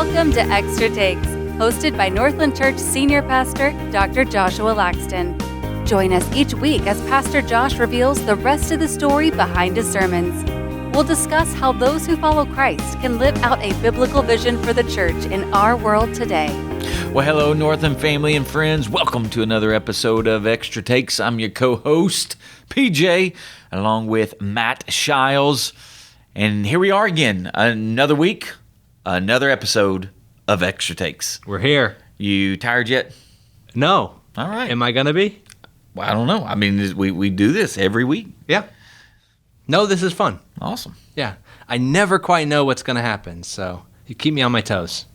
Welcome to Extra Takes, hosted by Northland Church Senior Pastor Dr. Joshua Laxton. Join us each week as Pastor Josh reveals the rest of the story behind his sermons. We'll discuss how those who follow Christ can live out a biblical vision for the church in our world today. Well, hello, Northland family and friends. Welcome to another episode of Extra Takes. I'm your co-host, PJ, along with Matt Shiles. And here we are again, another week, another episode of Extra Takes. We're here. You tired yet? No. All right. Am I going to be? Well, I don't know. I mean, we do this every week. Yeah. No, this is fun. Awesome. Yeah. I never quite know what's going to happen, so you keep me on my toes.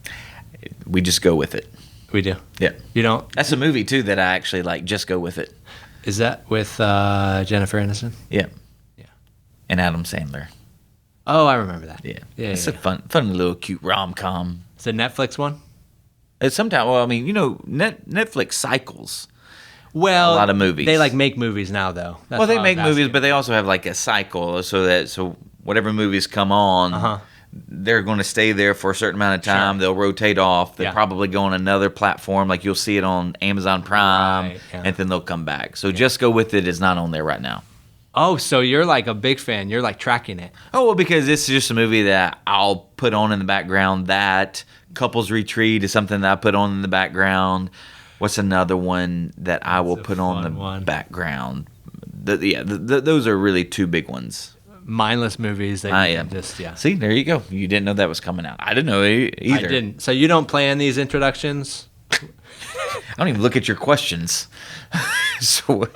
We just go with it. We do? Yeah. You don't? That's a movie, too, that I actually like, Just Go With It. Is that with Jennifer Aniston? Yeah. Yeah. And Adam Sandler. Oh, I remember that. Yeah. Yeah. It's a fun little cute rom-com. It's a Netflix one? It's sometimes, well, I mean, you know, Netflix cycles. Well, a lot of movies. They like make movies now, though. That's well, they why I make was movies, asking. but they also have like a cycle, so whatever movies come on, they're going to stay there for a certain amount of time. Sure. They'll rotate off. They'll Yeah. probably go on another platform, like you'll see it on Amazon Prime, Right, yeah. and then they'll come back. So Just Go With It is not on there right now. Oh, so you're like a big fan. You're like tracking it. Oh, well, because it's just a movie that I'll put on in the background. That Couples Retreat is something that I put on in the background. What's another one that I will put on the background? Those are really two big ones. Mindless movies. That I you am. can just, yeah. See, there you go. You didn't know that was coming out. I didn't know either. I didn't. So you don't plan these introductions? I don't even look at your questions. So,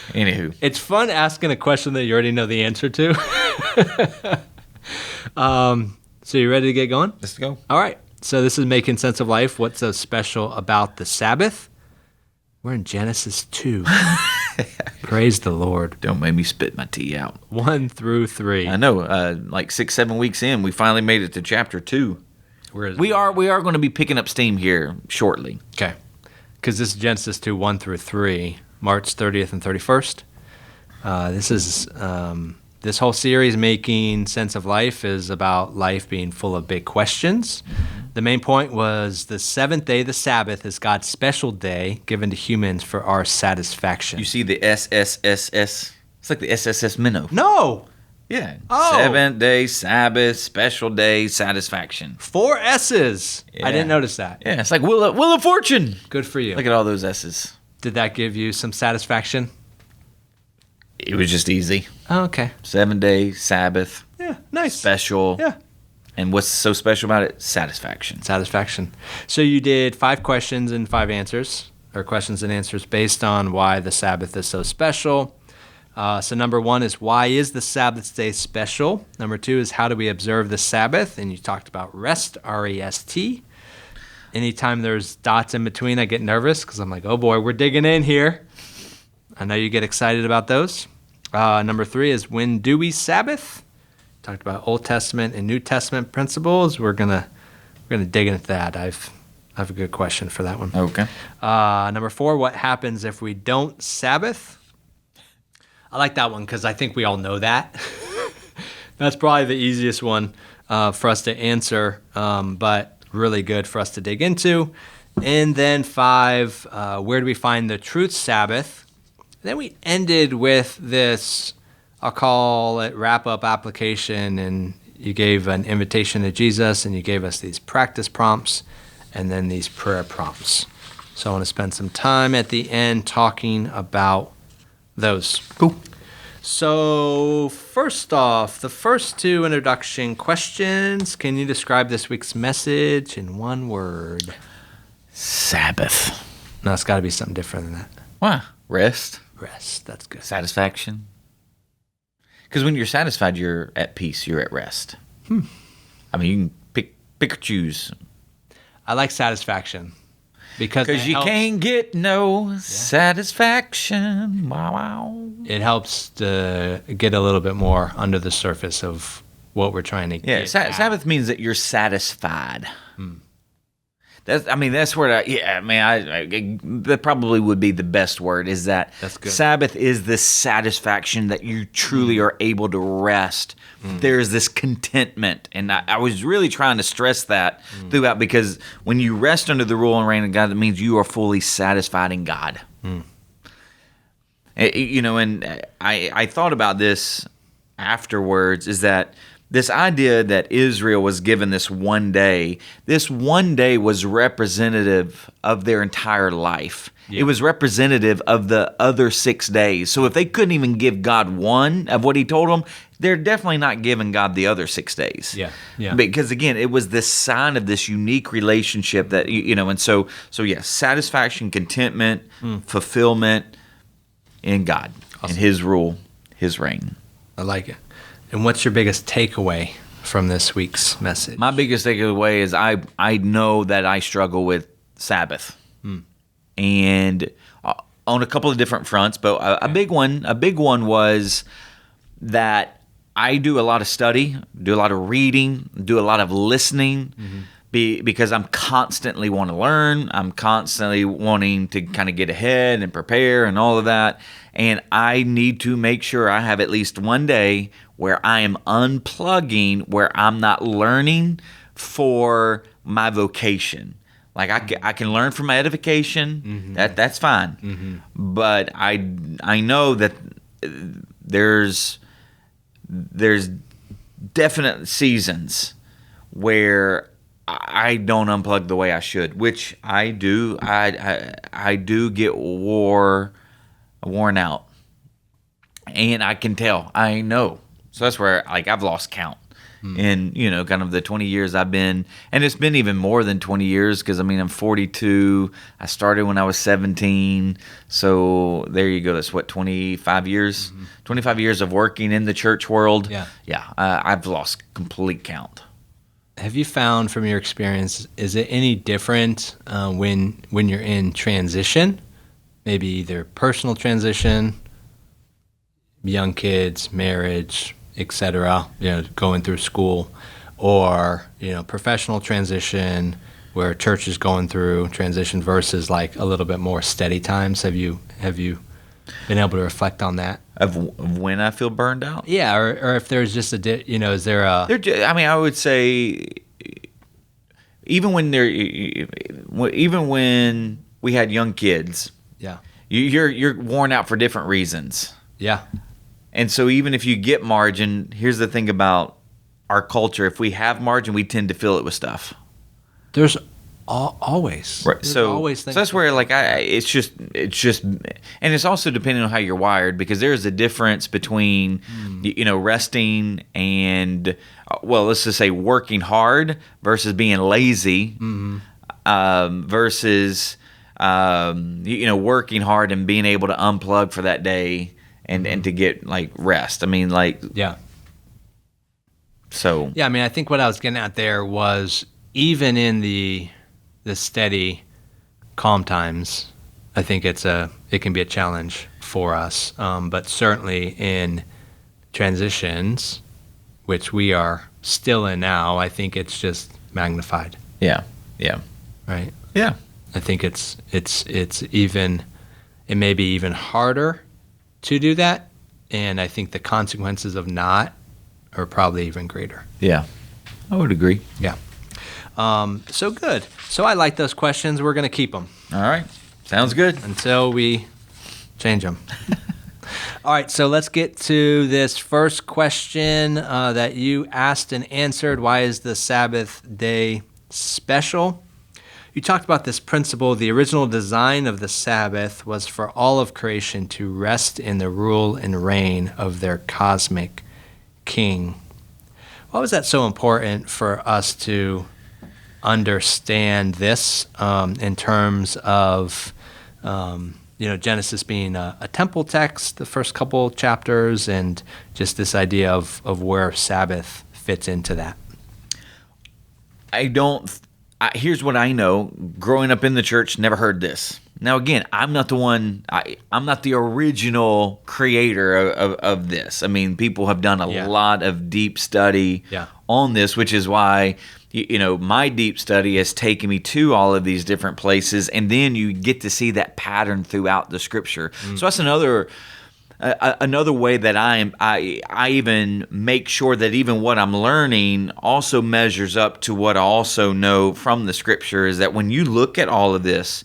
anywho. It's fun asking a question that you already know the answer to. So you ready to get going? Let's go. All right. So this is Making Sense of Life. What's so special about the Sabbath? We're in Genesis 2. Praise the Lord. Don't make me spit my tea out. 1 through 3. I know. Like 6-7 weeks in, we finally made it to chapter 2. We are going to be picking up steam here shortly. Okay. Because this is Genesis 2, 1 through 3, March 30th and 31st. This whole series, Making Sense of Life, is about life being full of big questions. The main point was the seventh day, the Sabbath, is God's special day given to humans for our satisfaction. You see the SSSS? It's like the SSS minnow. No! Yeah. Oh. 7th day, Sabbath, special day, satisfaction. 4 S's. Yeah. I didn't notice that. Yeah, it's like Wheel of Fortune. Good for you. Look at all those S's. Did that give you some satisfaction? It was just easy. Oh, okay. 7 day, Sabbath, Yeah, nice. special. Yeah. And what's so special about it? Satisfaction. Satisfaction. So you did 5 questions and 5 answers, or questions and answers based on why the Sabbath is so special. So number 1 is, why is the Sabbath day special? Number 2 is, how do we observe the Sabbath? And you talked about rest, R-E-S-T. Anytime there's dots in between, I get nervous because I'm like, oh boy, we're digging in here. I know you get excited about those. Number 3 is, when do we Sabbath? Talked about Old Testament and New Testament principles. We're gonna dig into that. I have a good question for that one. Okay. Number 4, what happens if we don't Sabbath? I like that one because I think we all know that. That's probably the easiest one for us to answer, but really good for us to dig into. And then 5, where do we find the truth Sabbath? Then we ended with this, I'll call it wrap-up application, and you gave an invitation to Jesus, and you gave us these practice prompts, and then these prayer prompts. So I want to spend some time at the end talking about those. Cool. So first off, the first 2 introduction questions. Can you describe this week's message in one word? Sabbath. No, it's got to be something different than that. Why? Rest. Rest, that's good. Satisfaction. Because when you're satisfied, you're at peace. You're at rest. I mean, you can pick or choose. I like satisfaction. Because you can't get no satisfaction. Wow. It helps to get a little bit more under the surface of what we're trying to get at. Sabbath means that you're satisfied. That's where that probably would be the best word, is that That's good. Sabbath is this satisfaction that you truly are able to rest. There's this contentment. And I was really trying to stress that throughout, because when you rest under the rule and reign of God, that means you are fully satisfied in God. And I thought about this afterwards, is that this idea that Israel was given this one day was representative of their entire life. Yeah. It was representative of the other 6 days. So if they couldn't even give God one of what he told them, they're definitely not giving God the other 6 days. Yeah. Because again, it was this sign of this unique relationship that, and so satisfaction, contentment, fulfillment in God, awesome. And his rule, his reign. I like it. And what's your biggest takeaway from this week's message? My biggest takeaway is I know that I struggle with Sabbath, and on a couple of different fronts. But a big one was that I do a lot of study, do a lot of reading, do a lot of listening, because I'm constantly want to learn. I'm constantly wanting to kind of get ahead and prepare and all of that. And I need to make sure I have at least one day where I am unplugging, where I'm not learning for my vocation. Like I can learn for my edification. That's fine. But I know that there's definite seasons where I don't unplug the way I should, which I do. I do get worn out, and I can tell. I know. So that's where I've lost count in kind of the 20 years I've been, and it's been even more than 20 years, because I'm 42. I started when I was 17, so there you go. That's what, 25 years. 25 years of working in the church world. I've lost complete count. Have you found from your experience, is it any different when you're in transition, maybe either personal transition, young kids, marriage, etc., going through school, or professional transition where church is going through transition versus like a little bit more steady times? Have you been able to reflect on that? Of when I feel burned out? Yeah, or if there's just is there a... I would say even when we had young kids, you're worn out for different reasons. Yeah. And so even if you get margin, here's the thing about our culture: if we have margin, we tend to fill it with stuff. There's always right. So always that's where it's just, and it's also depending on how you're wired, because there's a difference between resting and let's just say working hard versus being lazy, versus working hard and being able to unplug for that day and to get rest. So I think what I was getting at there was, even in the steady, calm times, I think it can be a challenge for us. But certainly in transitions, which we are still in now, I think it's just magnified. Yeah. Right. Yeah. I think it's even, it may be even harder to do that, and I think the consequences of not are probably even greater. Yeah, I would agree. Yeah. So good. So I like those questions. We're going to keep them. All right. Sounds good. Until we change them. All right. So let's get to this first question that you asked and answered. Why is the Sabbath day special? You talked about this principle. The original design of the Sabbath was for all of creation to rest in the rule and reign of their cosmic king. Why was that so important for us to understand this in terms of Genesis being a temple text, the first couple chapters, and just this idea of where Sabbath fits into that? Here's what I know. Growing up in the church, never heard this. Now, again, I'm not the one. I'm not the original creator of this. People have done a lot of deep study on this, which is why my deep study has taken me to all of these different places, and then you get to see that pattern throughout the Scripture. So that's another way that I even make sure that even what I'm learning also measures up to what I also know from the Scripture, is that when you look at all of this,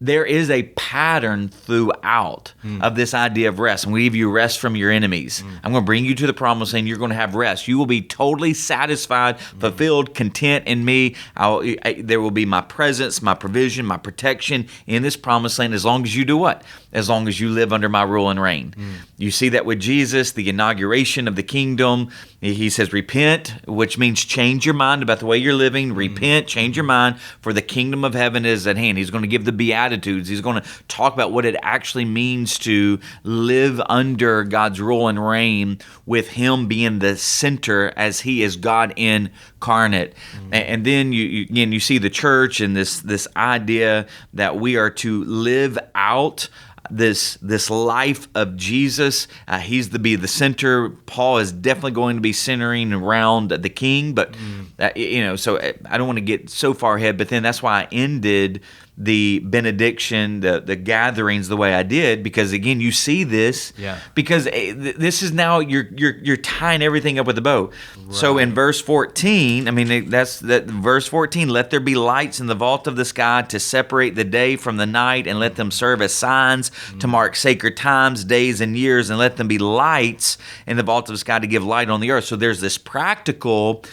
there is a pattern throughout of this idea of rest. I'm going to give you rest from your enemies. I'm going to bring you to the promised land. You're going to have rest. You will be totally satisfied, fulfilled, content in me. There will be my presence, my provision, my protection in this promised land as long as you do what? As long as you live under my rule and reign. You see that with Jesus, the inauguration of the kingdom. He says, repent, which means change your mind about the way you're living. Repent, change your mind, for the kingdom of heaven is at hand. He's going to give the Beatitudes. He's going to talk about what it actually means to live under God's rule and reign, with Him being the center as He is God incarnate. And then you see the church and this idea that we are to live out this life of Jesus. He's to be the center. Paul is definitely going to be centering around the king, but so I don't want to get so far ahead, but then that's why I ended the benediction, the gatherings the way I did, because again, you see this, because this is now you're tying everything up with a bow. Right. So in verse 14, that's verse 14. Let there be lights in the vault of the sky to separate the day from the night, and let them serve as signs to mark sacred times, days, and years, and let them be lights in the vault of the sky to give light on the earth. So there's this practical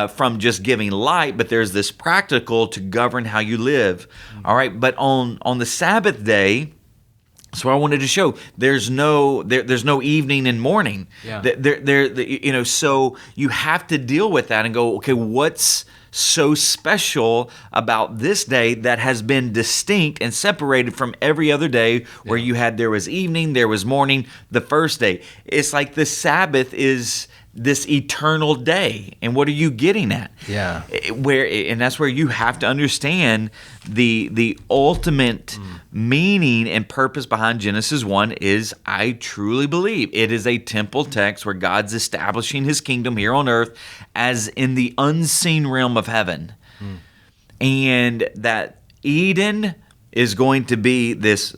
from just giving light, but there's this practical to govern how you live. All right, but on the Sabbath day, so I wanted to show there's no evening and morning. Yeah. So you have to deal with that and go, okay, what's so special about this day that has been distinct and separated from every other day where there was evening, there was morning, the first day. It's like the Sabbath is this eternal day. And what are you getting at? Yeah. And that's where you have to understand the ultimate meaning and purpose behind Genesis 1 is, I truly believe it is a temple text where God's establishing His kingdom here on earth as in the unseen realm of heaven. And that Eden is going to be this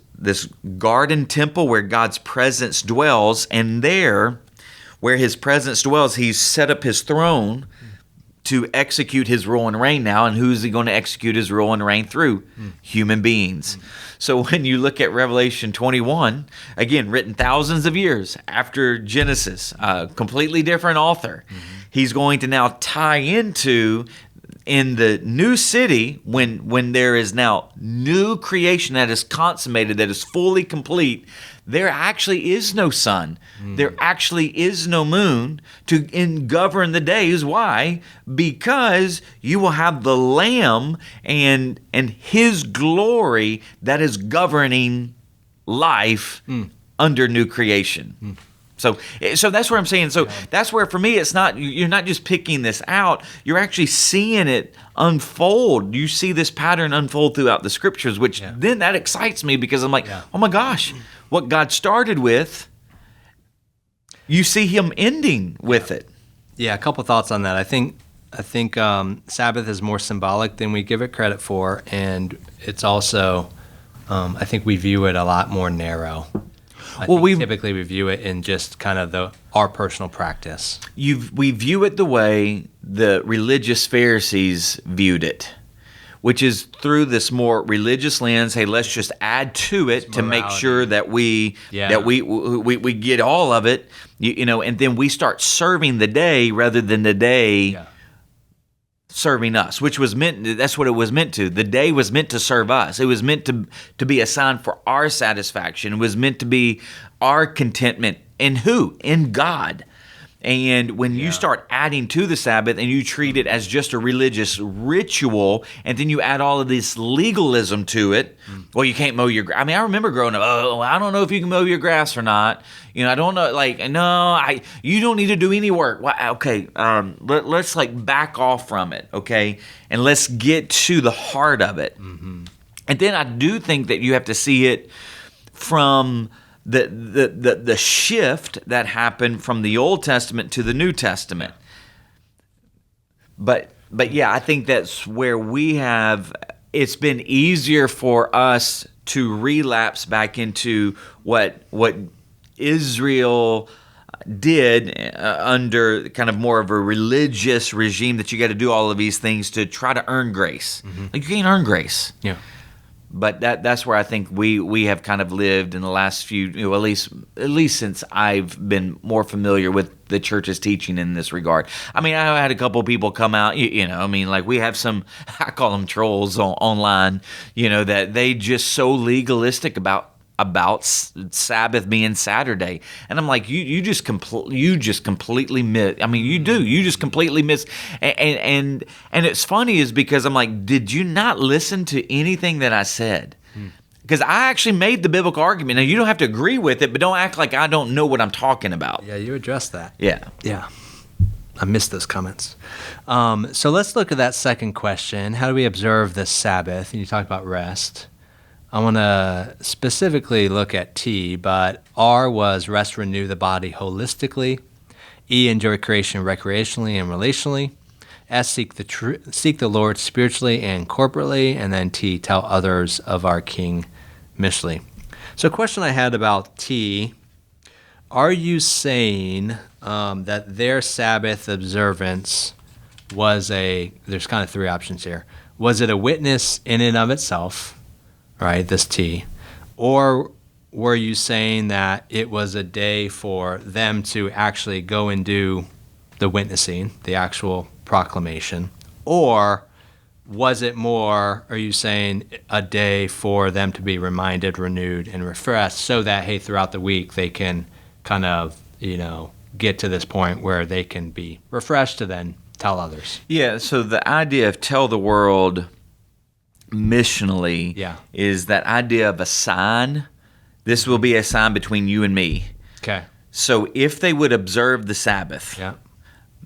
garden temple where God's presence dwells, and there, where His presence dwells, He's set up His throne to execute His rule and reign now. And who's He going to execute His rule and reign through? Human beings. So when you look at Revelation 21, again, written thousands of years after Genesis, completely different author, He's going to now tie into, in the new city, when there is now new creation that is consummated, that is fully complete, there actually is no sun. There actually is no moon to govern the days. Why? Because you will have the Lamb and His glory that is governing life under new creation. So that's where I'm saying. So that's where, for me, it's not, you're not just picking this out. You're actually seeing it unfold. You see this pattern unfold throughout the Scriptures, which then that excites me, because I'm like, oh my gosh, what God started with, you see Him ending with it. Yeah, a couple thoughts on that. I think Sabbath is more symbolic than we give it credit for, and it's also, I think we view it a lot more narrow. We typically view it in just kind of our personal practice. We view it the way the religious Pharisees viewed it, which is through this more religious lens. Hey, let's just add to it to make sure that we get all of it, and then we start serving the day rather than the day serving us, which was meant. That's what it was meant to. The day was meant to serve us. It was meant to be a sign for our satisfaction. It was meant to be our contentment in who? In God. And when you start adding to the Sabbath and you treat it as just a religious ritual, and then you add all of this legalism to it, well, you can't mow your grass. I remember growing up, I don't know if you can mow your grass or not. I don't know. You don't need to do any work. Well, okay, let's back off from it, okay? And let's get to the heart of it. And then I do think that you have to see it from the shift that happened from the Old Testament to the New Testament. But yeah, I think that's where it's been easier for us to relapse back into what Israel did under kind of more of a religious regime, that you got to do all of these things to try to earn grace. Like, you can't earn grace. Yeah. But that's where I think we have kind of lived in the last few, at least since I've been more familiar with the church's teaching in this regard. I mean, I had a couple people come out, like we have some, I call them trolls online, that they just so legalistic about Sabbath being Saturday, and I'm like, you just completely miss. I mean, you just completely miss. And it's funny is because I'm like, did you not listen to anything that I said? Because I actually made the biblical argument. Now, you don't have to agree with it, but don't act like I don't know what I'm talking about. Yeah, you addressed that. Yeah. I missed those comments. So let's look at that second question. How do we observe the Sabbath? And you talked about rest. I want to specifically look at T, but R was rest, renew the body holistically. E, enjoy creation recreationally and relationally. S, seek the Lord spiritually and corporately. And then T, tell others of our King missionally. So a question I had about T, are you saying that their Sabbath observance there's kind of three options here. Was it a witness in and of itself? Right, this T, or were you saying that it was a day for them to actually go and do the witnessing, the actual proclamation, or was it more, are you saying a day for them to be reminded, renewed, and refreshed so that, hey, throughout the week they can kind of, get to this point where they can be refreshed to then tell others? Yeah, so the idea of tell the world missionally is that idea of a sign. This will be a sign between you and me. Okay. So if they would observe the Sabbath,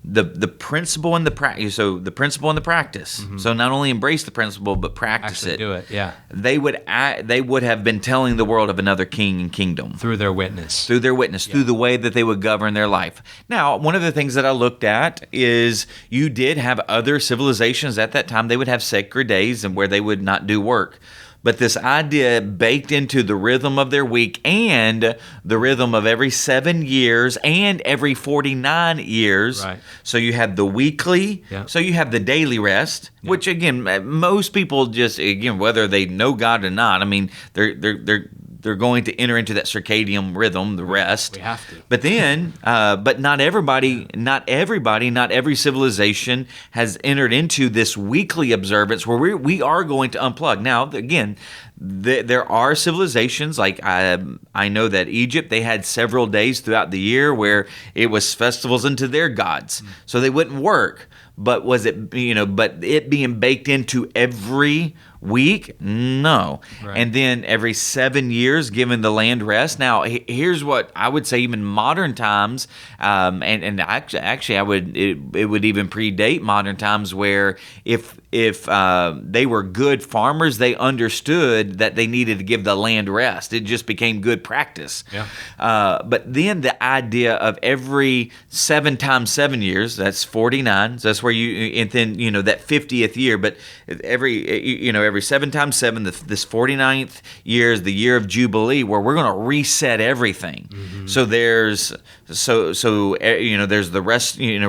the principle and the practice. So the principle and the practice. Mm-hmm. So not only embrace the principle but practice Actually it. Do it. Yeah. They would have been telling the world of another king and kingdom through their witness. Through the way that they would govern their life. Now, one of the things that I looked at is you did have other civilizations at that time. They would have sacred days and where they would not do work. But this idea baked into the rhythm of their week and the rhythm of every 7 years and every 49 years. Right. So you have the weekly, so you have the daily rest, which again, most people just, again, whether they know God or not, I mean, they're going to enter into that circadian rhythm, the rest. We have to. But then, but not everybody, not every civilization has entered into this weekly observance where we are going to unplug. Now, again, there are civilizations like I know that Egypt, they had several days throughout the year where it was festivals unto their gods, so they wouldn't work. But was it, but it being baked into every week? No. Right. And then every 7 years, given the land rest. Now, here's what I would say, even modern times, and actually, it would even predate modern times, where if they were good farmers, they understood that they needed to give the land rest. It just became good practice. Yeah. But then the idea of every 7 times 7 years, that's 49. So that's where and then that 50th year. But every 7 times 7, this 49th year is the year of Jubilee, where we're going to reset everything. Mm-hmm. So there's there's the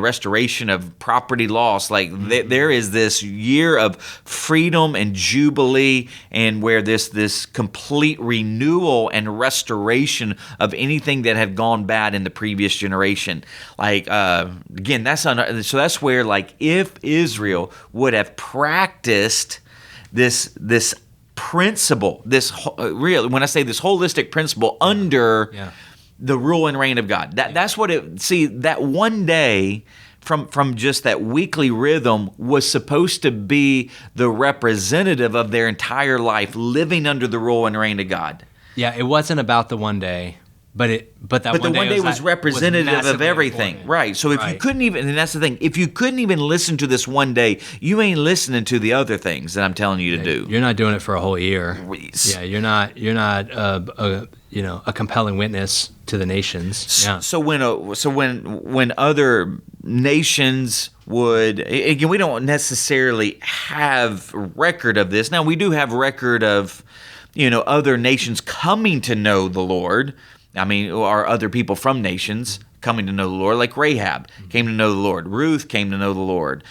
restoration of property loss. Like there is this year of freedom and Jubilee, and where this complete renewal and restoration of anything that had gone bad in the previous generation. Like again, that's where, like, if Israel would have practiced this principle, when I say this holistic principle under the rule and reign of God, that's what that one day from just that weekly rhythm was supposed to be the representative of their entire life, living under the rule and reign of God. Yeah, it wasn't about the one day. But the one day was representative of everything, important. Right? So if you couldn't even, and that's the thing, if you couldn't even listen to this one day, you ain't listening to the other things that I'm telling you to do. You're not doing it for a whole year. Yeah, you're not a compelling witness to the nations. Yeah. So when other nations would, again, we don't necessarily have record of this. Now, we do have record of, other nations coming to know the Lord. Or other people from nations coming to know the Lord, like Rahab came to know the Lord. Ruth came to know the Lord.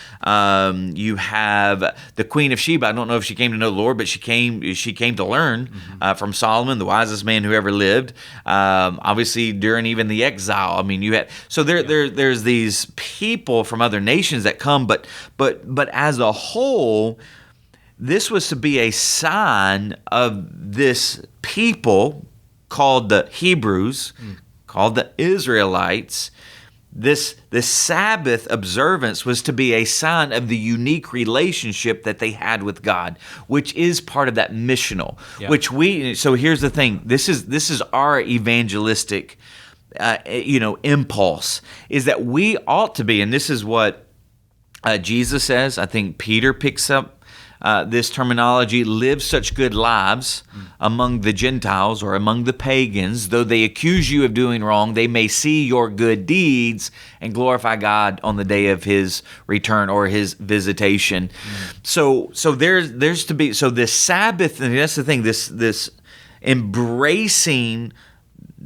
You have the Queen of Sheba. I don't know if she came to know the Lord, but she came to learn from Solomon, the wisest man who ever lived. Obviously, during even the exile. There's these people from other nations that come, but as a whole, this was to be a sign of this people called the Hebrews, called the Israelites. This Sabbath observance was to be a sign of the unique relationship that they had with God, which is part of that missional. Yeah. So here's the thing. This is our evangelistic, impulse, is that we ought to be, and this is what Jesus says. I think Peter picks up this terminology, live such good lives among the Gentiles or among the pagans, though they accuse you of doing wrong, they may see your good deeds and glorify God on the day of his return or his visitation. So there's to be, this Sabbath, and that's the thing, this embracing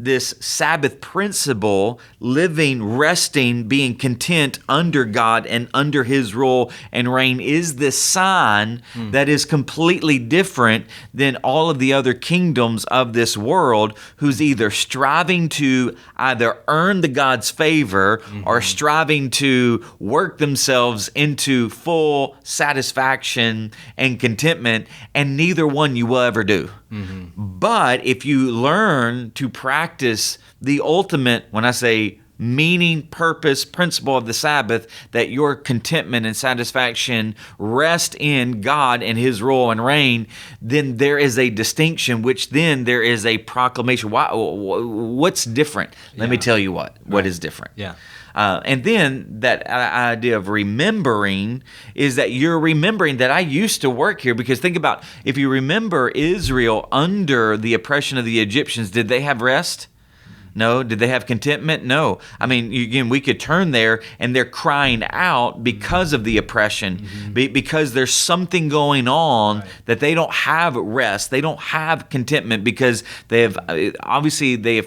this Sabbath principle, living, resting, being content under God and under his rule and reign, is the sign that is completely different than all of the other kingdoms of this world, who's either striving to either earn the God's favor or striving to work themselves into full satisfaction and contentment, and neither one you will ever do. But if you learn to practice the ultimate, when I say meaning, purpose, principle of the Sabbath, that your contentment and satisfaction rest in God and his rule and reign, then there is a distinction, which then there is a proclamation. What's different? Let me tell you what is different. Yeah. And then that idea of remembering is that you're remembering that I used to work here. Because think about, if you remember Israel under the oppression of the Egyptians, did they have rest? No. Did they have contentment? No. Again, we could turn there, and they're crying out because of the oppression, because there's something going on that they don't have rest. They don't have contentment because they have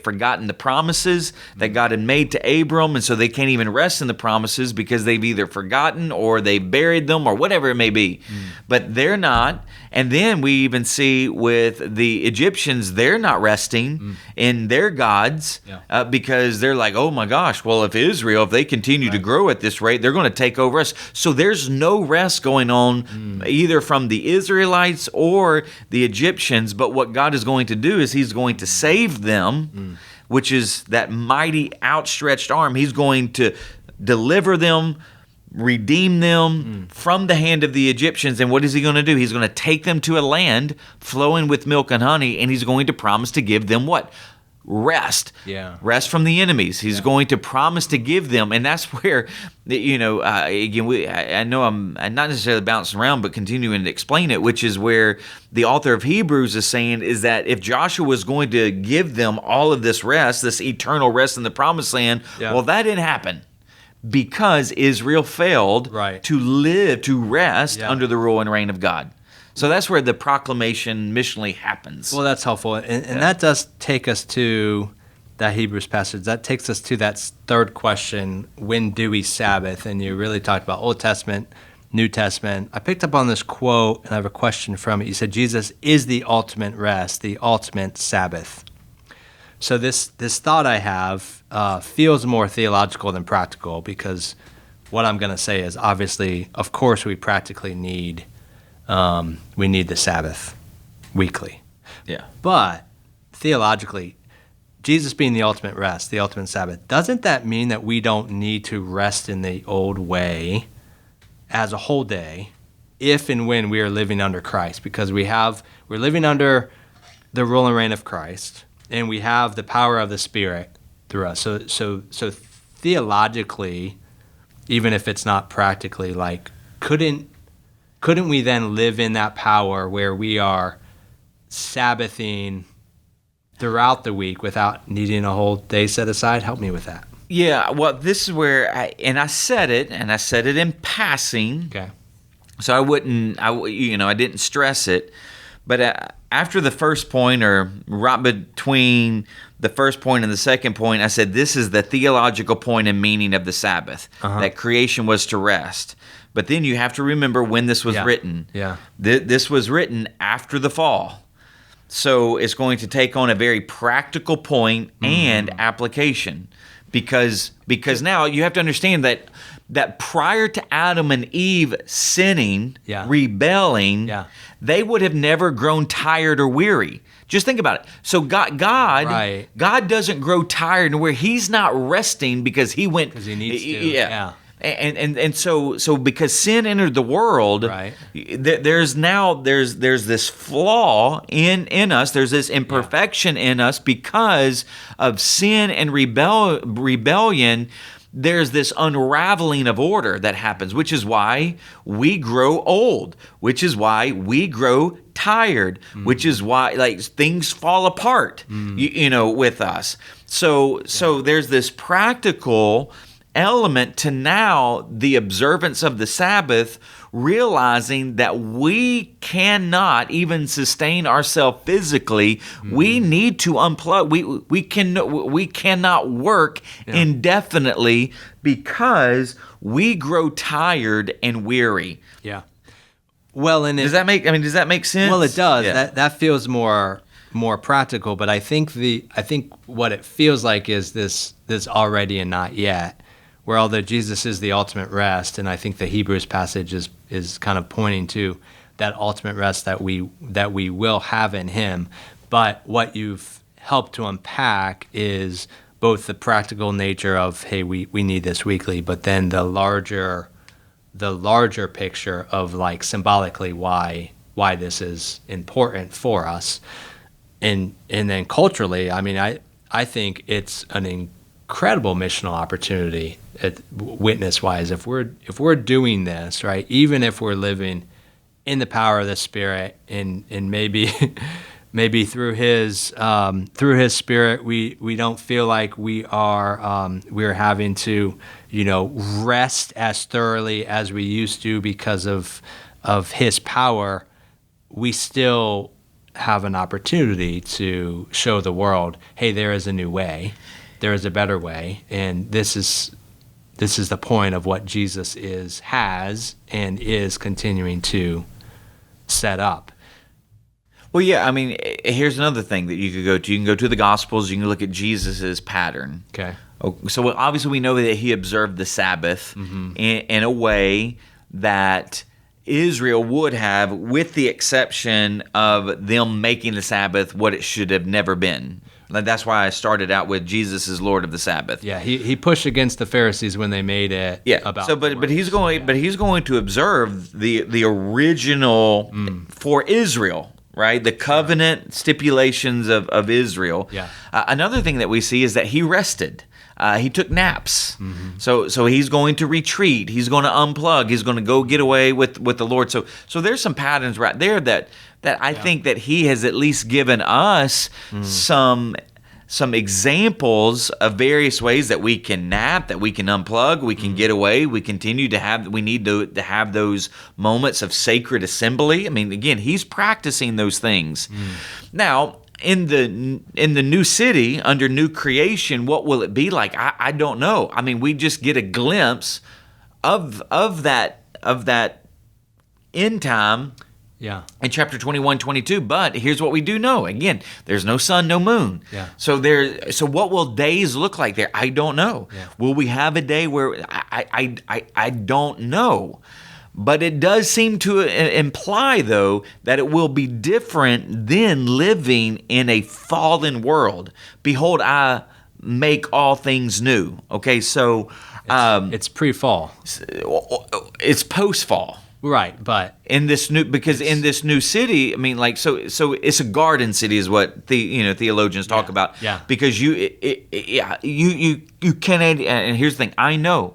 forgotten the promises that God had made to Abram, and so they can't even rest in the promises because they've either forgotten or they've buried them or whatever it may be. But they're not. And then we even see with the Egyptians, they're not resting in their gods because they're like, oh my gosh, well, if they continue to grow at this rate, they're going to take over us. So there's no rest going on either from the Israelites or the Egyptians. But what God is going to do is he's going to save them, which is that mighty outstretched arm. He's going to deliver them, redeem them from the hand of the Egyptians. And what is he going to do? He's going to take them to a land flowing with milk and honey, and he's going to promise to give them what? Rest. Yeah. Rest from the enemies. He's going to promise to give them. And that's where, again, I know I'm not necessarily bouncing around, but continuing to explain it, which is where the author of Hebrews is saying is that if Joshua was going to give them all of this rest, this eternal rest in the promised land, well, that didn't happen. Because Israel failed to rest under the rule and reign of God. So that's where the proclamation missionally happens. Well, that's helpful. And that does take us to that Hebrews passage. That takes us to that third question, when do we Sabbath? And you really talked about Old Testament, New Testament. I picked up on this quote, and I have a question from it. You said, Jesus is the ultimate rest, the ultimate Sabbath. So this thought I have feels more theological than practical, because what I'm going to say is, obviously, of course, we practically need the Sabbath weekly. Yeah. But theologically, Jesus being the ultimate rest, the ultimate Sabbath, doesn't that mean that we don't need to rest in the old way as a whole day if and when we are living under Christ? Because we're living under the rule and reign of Christ, and we have the power of the Spirit through us. So theologically, even if it's not practically, like, couldn't we then live in that power where we are Sabbathing throughout the week without needing a whole day set aside? Help me with that. Yeah, well, this is where I said it in passing. Okay. So I didn't stress it, but after the first point, or right between the first point and the second point, I said this is the theological point and meaning of the Sabbath, that creation was to rest. But then you have to remember when this was written. Yeah. This was written after the fall. So it's going to take on a very practical point and application, because now you have to understand that prior to Adam and Eve sinning, rebelling, they would have never grown tired or weary. Just think about it. So God doesn't grow tired and weary. He's not resting because he needs to. Yeah. And so because sin entered the world, there's this flaw in us. There's this imperfection in us because of sin and rebellion. There's this unraveling of order that happens, which is why we grow old, which is why we grow tired, which is why things fall apart, with us. So there's this practical element to now the observance of the Sabbath, realizing that we cannot even sustain ourselves physically. We need to unplug. We cannot work indefinitely because we grow tired and weary. Yeah. Well, and does that make sense? Well, it does. Yeah. That feels more practical, but I think what it feels like is this already and not yet, where although Jesus is the ultimate rest, and I think the Hebrews passage is kind of pointing to that ultimate rest that we will have in him. But what you've helped to unpack is both the practical nature of, hey, we need this weekly, but then the larger picture of symbolically why this is important for us. And then culturally, I mean, I think it's an incredible missional opportunity, witness-wise. If we're doing this, right, even if we're living in the power of the Spirit, and maybe through His Spirit, we don't feel like we're having to rest as thoroughly as we used to because of His power, we still have an opportunity to show the world, hey, there is a new way, there is a better way, and this is the point of what Jesus has and is continuing to set up. Well, yeah, I mean, here's another thing that you could go to. You can go to the Gospels. You can look at Jesus's pattern. Okay. So obviously we know that he observed the Sabbath in a way that Israel would have, with the exception of them making the Sabbath what it should have never been. That's why I started out with Jesus is Lord of the Sabbath. Yeah, he pushed against the Pharisees when they made it. Yeah, about so but he's going to observe the original for Israel, right? The covenant stipulations of Israel. Yeah. Another thing that we see is that he rested. He took naps. So he's going to retreat. He's going to unplug. He's going to go get away with the Lord. So there's some patterns right there that I think that he has at least given us some examples of various ways that we can nap, that we can unplug, we can get away. We need to have those moments of sacred assembly. I mean, again, he's practicing those things. Now, in the new city, under new creation, what will it be like? I don't know. I mean, we just get a glimpse of that end time. Yeah. In chapter 21, 22. But here's what we do know. Again, there's no sun, no moon. Yeah. So what will days look like there? I don't know. Yeah. Will we have a day where I don't know. But it does seem to imply, though, that it will be different than living in a fallen world. Behold, I make all things new. Okay, so it's pre-fall. It's post-fall. Right, but in this new city, I mean, so it's a garden city, is what theologians talk about. Yeah. Because you cannot. And here's the thing: I know,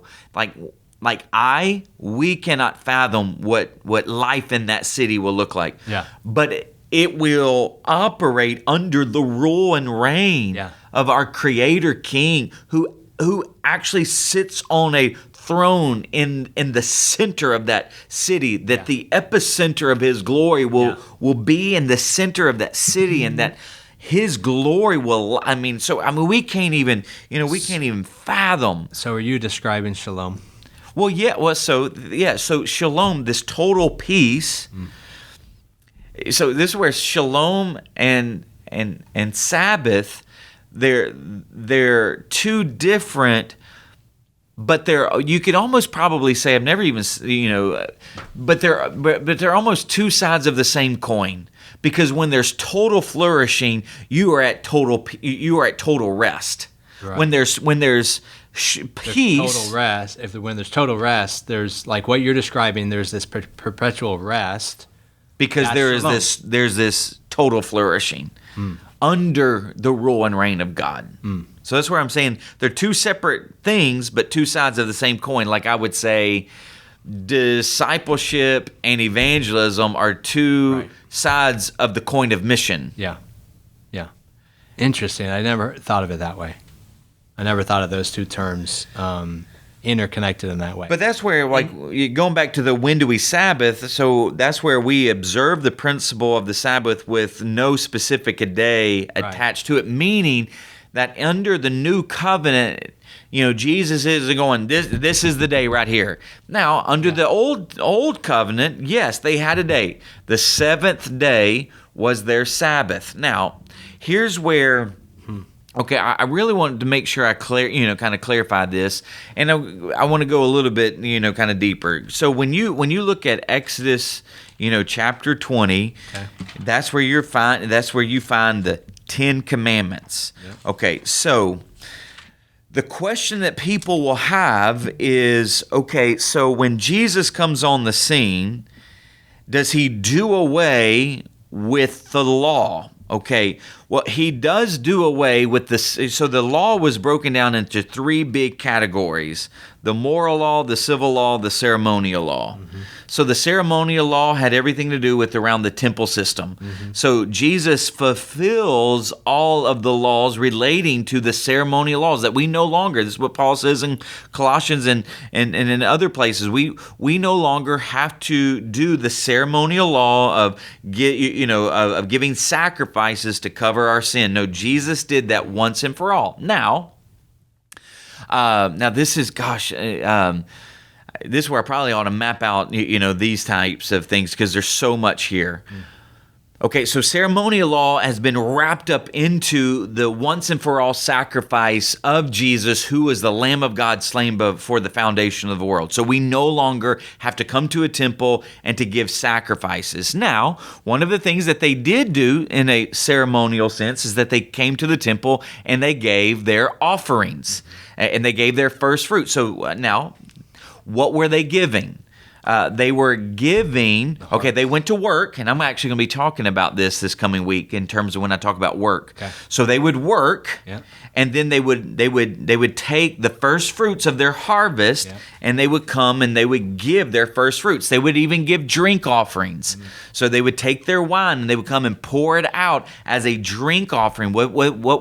we cannot fathom what life in that city will look like. Yeah. But it will operate under the rule and reign of our Creator King, who who actually sits on a throne in the center of that city, that the epicenter of his glory will be in the center of that city, and that his glory will, we can't even, we can't even fathom. So are you describing shalom? Well, so shalom, this total peace. So this is where shalom and Sabbath, they're two different, but you could almost probably say, I've never even, but they're almost two sides of the same coin. Because when there's total flourishing, you are at total rest. Right. When there's peace, total rest. When there's total rest, there's like what you're describing. There's this perpetual rest. Because there's this total flourishing under the rule and reign of God. So that's where I'm saying they're two separate things, but two sides of the same coin. Like I would say, discipleship and evangelism are two sides of the coin of mission. Yeah. Interesting. I never thought of it that way. I never thought of those two terms interconnected in that way. But that's where, going back to the when do we Sabbath, so that's where we observe the principle of the Sabbath with no specific a day attached to it, meaning that under the new covenant, Jesus is going, this is the day right here. Now, under the old covenant, yes, they had a day. The seventh day was their Sabbath. Now, here's where, okay, I really wanted to make sure I kind of clarify this, and I want to go a little bit, kind of deeper. So when you look at Exodus, chapter 20, that's where you find the 10 Commandments. Yep. Okay, so the question that people will have is, okay, so when Jesus comes on the scene, does he do away with the law? Okay, well, he does do away with this. So the law was broken down into three big categories: the moral law, the civil law, the ceremonial law. So the ceremonial law had everything to do with around the temple system. So Jesus fulfills all of the laws relating to the ceremonial laws that we no longer, this is what Paul says in Colossians and in other places, we no longer have to do the ceremonial law of giving sacrifices to cover our sin. No, Jesus did that once and for all. Now this is, this is where I probably ought to map out, these types of things, because there's so much here. Okay, so ceremonial law has been wrapped up into the once and for all sacrifice of Jesus, who is the Lamb of God slain before the foundation of the world. So we no longer have to come to a temple and to give sacrifices. Now, one of the things that they did do in a ceremonial sense is that they came to the temple and they gave their offerings and they gave their first fruit. So now, what were they giving? They were giving, they went to work, and I'm actually going to be talking about this coming week in terms of when I talk about work. Okay. So they would work, and then they would take the first fruits of their harvest, and they would come and they would give their first fruits. They would even give drink offerings. So they would take their wine and they would come and pour it out as a drink offering. What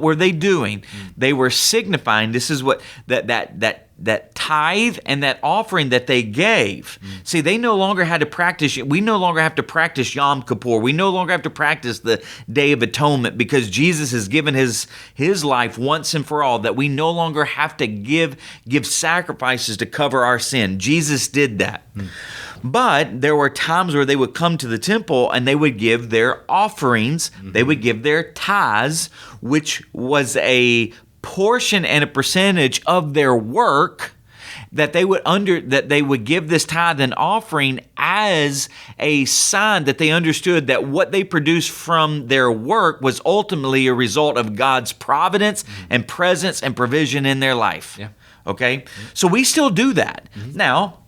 were they doing? They were signifying, this is what that tithe and that offering that they gave. See, they no longer had to practice. We no longer have to practice Yom Kippur. We no longer have to practice the Day of Atonement, because Jesus has given his life once and for all, that we no longer have to give sacrifices to cover our sin. Jesus did that. But there were times where they would come to the temple and they would give their offerings. They would give their tithes, which was a portion and a percentage of their work that they would give this tithe and offering as a sign that they understood that what they produced from their work was ultimately a result of God's providence and presence and provision in their life. Okay? So we still do that. Now,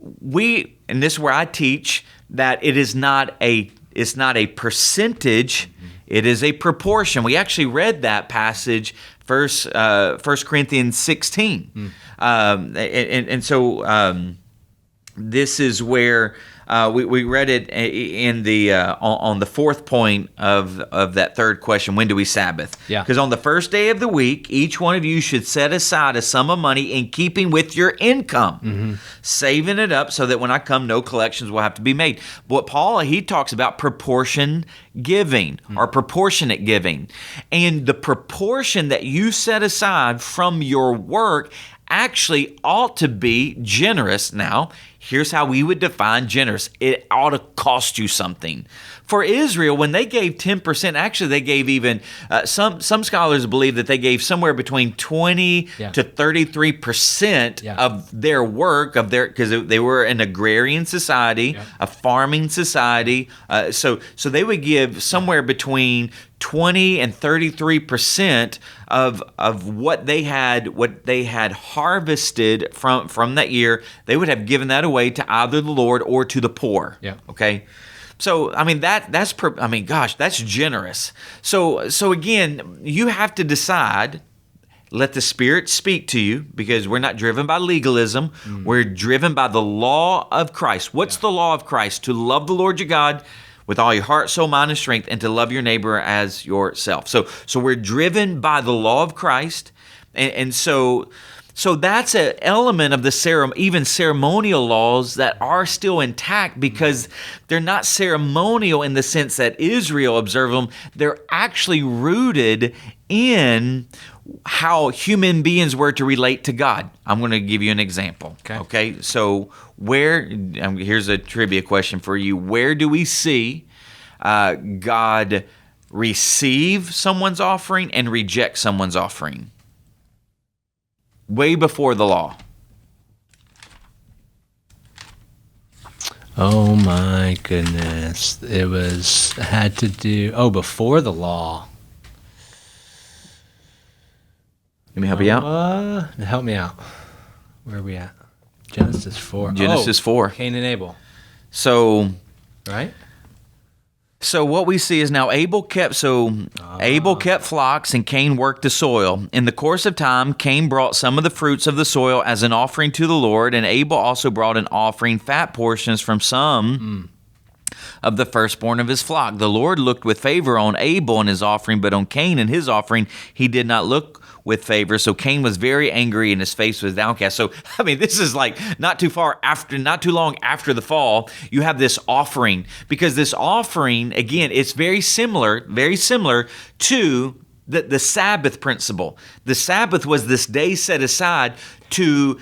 and this is where I teach that it's not a percentage, it is a proportion. We actually read that passage, 1 Corinthians 16. And so this is where we read it in the on the fourth point of that third question. When do we Sabbath? Yeah. Because on the first day of the week, each one of you should set aside a sum of money in keeping with your income, saving it up so that when I come, no collections will have to be made. But Paul, he talks about proportion giving or proportionate giving, and the proportion that you set aside from your work actually ought to be generous. Now, here's how we would define generous. It ought to cost you something. For Israel, when they gave 10%, actually they gave even, some scholars believe that they gave somewhere between 20 to 33% of their work, because they were an agrarian society, a farming society. So they would give somewhere between 20 and 33% of what they had harvested from that year. They would have given that away to either the Lord or to the poor. Yeah. Okay. So I mean that's generous. So again, you have to decide. Let the Spirit speak to you, because we're not driven by legalism. We're driven by the law of Christ. What's the law of Christ? To love the Lord your God with all your heart, soul, mind, and strength, and to love your neighbor as yourself. So we're driven by the law of Christ, and so that's an element of the even ceremonial laws that are still intact, because they're not ceremonial in the sense that Israel observed them. They're actually rooted in how human beings were to relate to God. I'm going to give you an example. Okay. So here's a trivia question for you. Where do we see God receive someone's offering and reject someone's offering? Way before the law. Oh my goodness. Had to do before the law. Let me help you out. Help me out. Where are we at? Genesis 4. Genesis 4. Cain and Abel. So, right? So what we see is now Abel kept flocks and Cain worked the soil. In the course of time, Cain brought some of the fruits of the soil as an offering to the Lord, and Abel also brought an offering, fat portions from some of the firstborn of his flock. The Lord looked with favor on Abel and his offering, but on Cain and his offering he did not look with favor. So Cain was very angry and his face was downcast. So, I mean, this is like not too long after the fall, you have this offering, because this offering, again, it's very similar to the Sabbath principle. The Sabbath was this day set aside to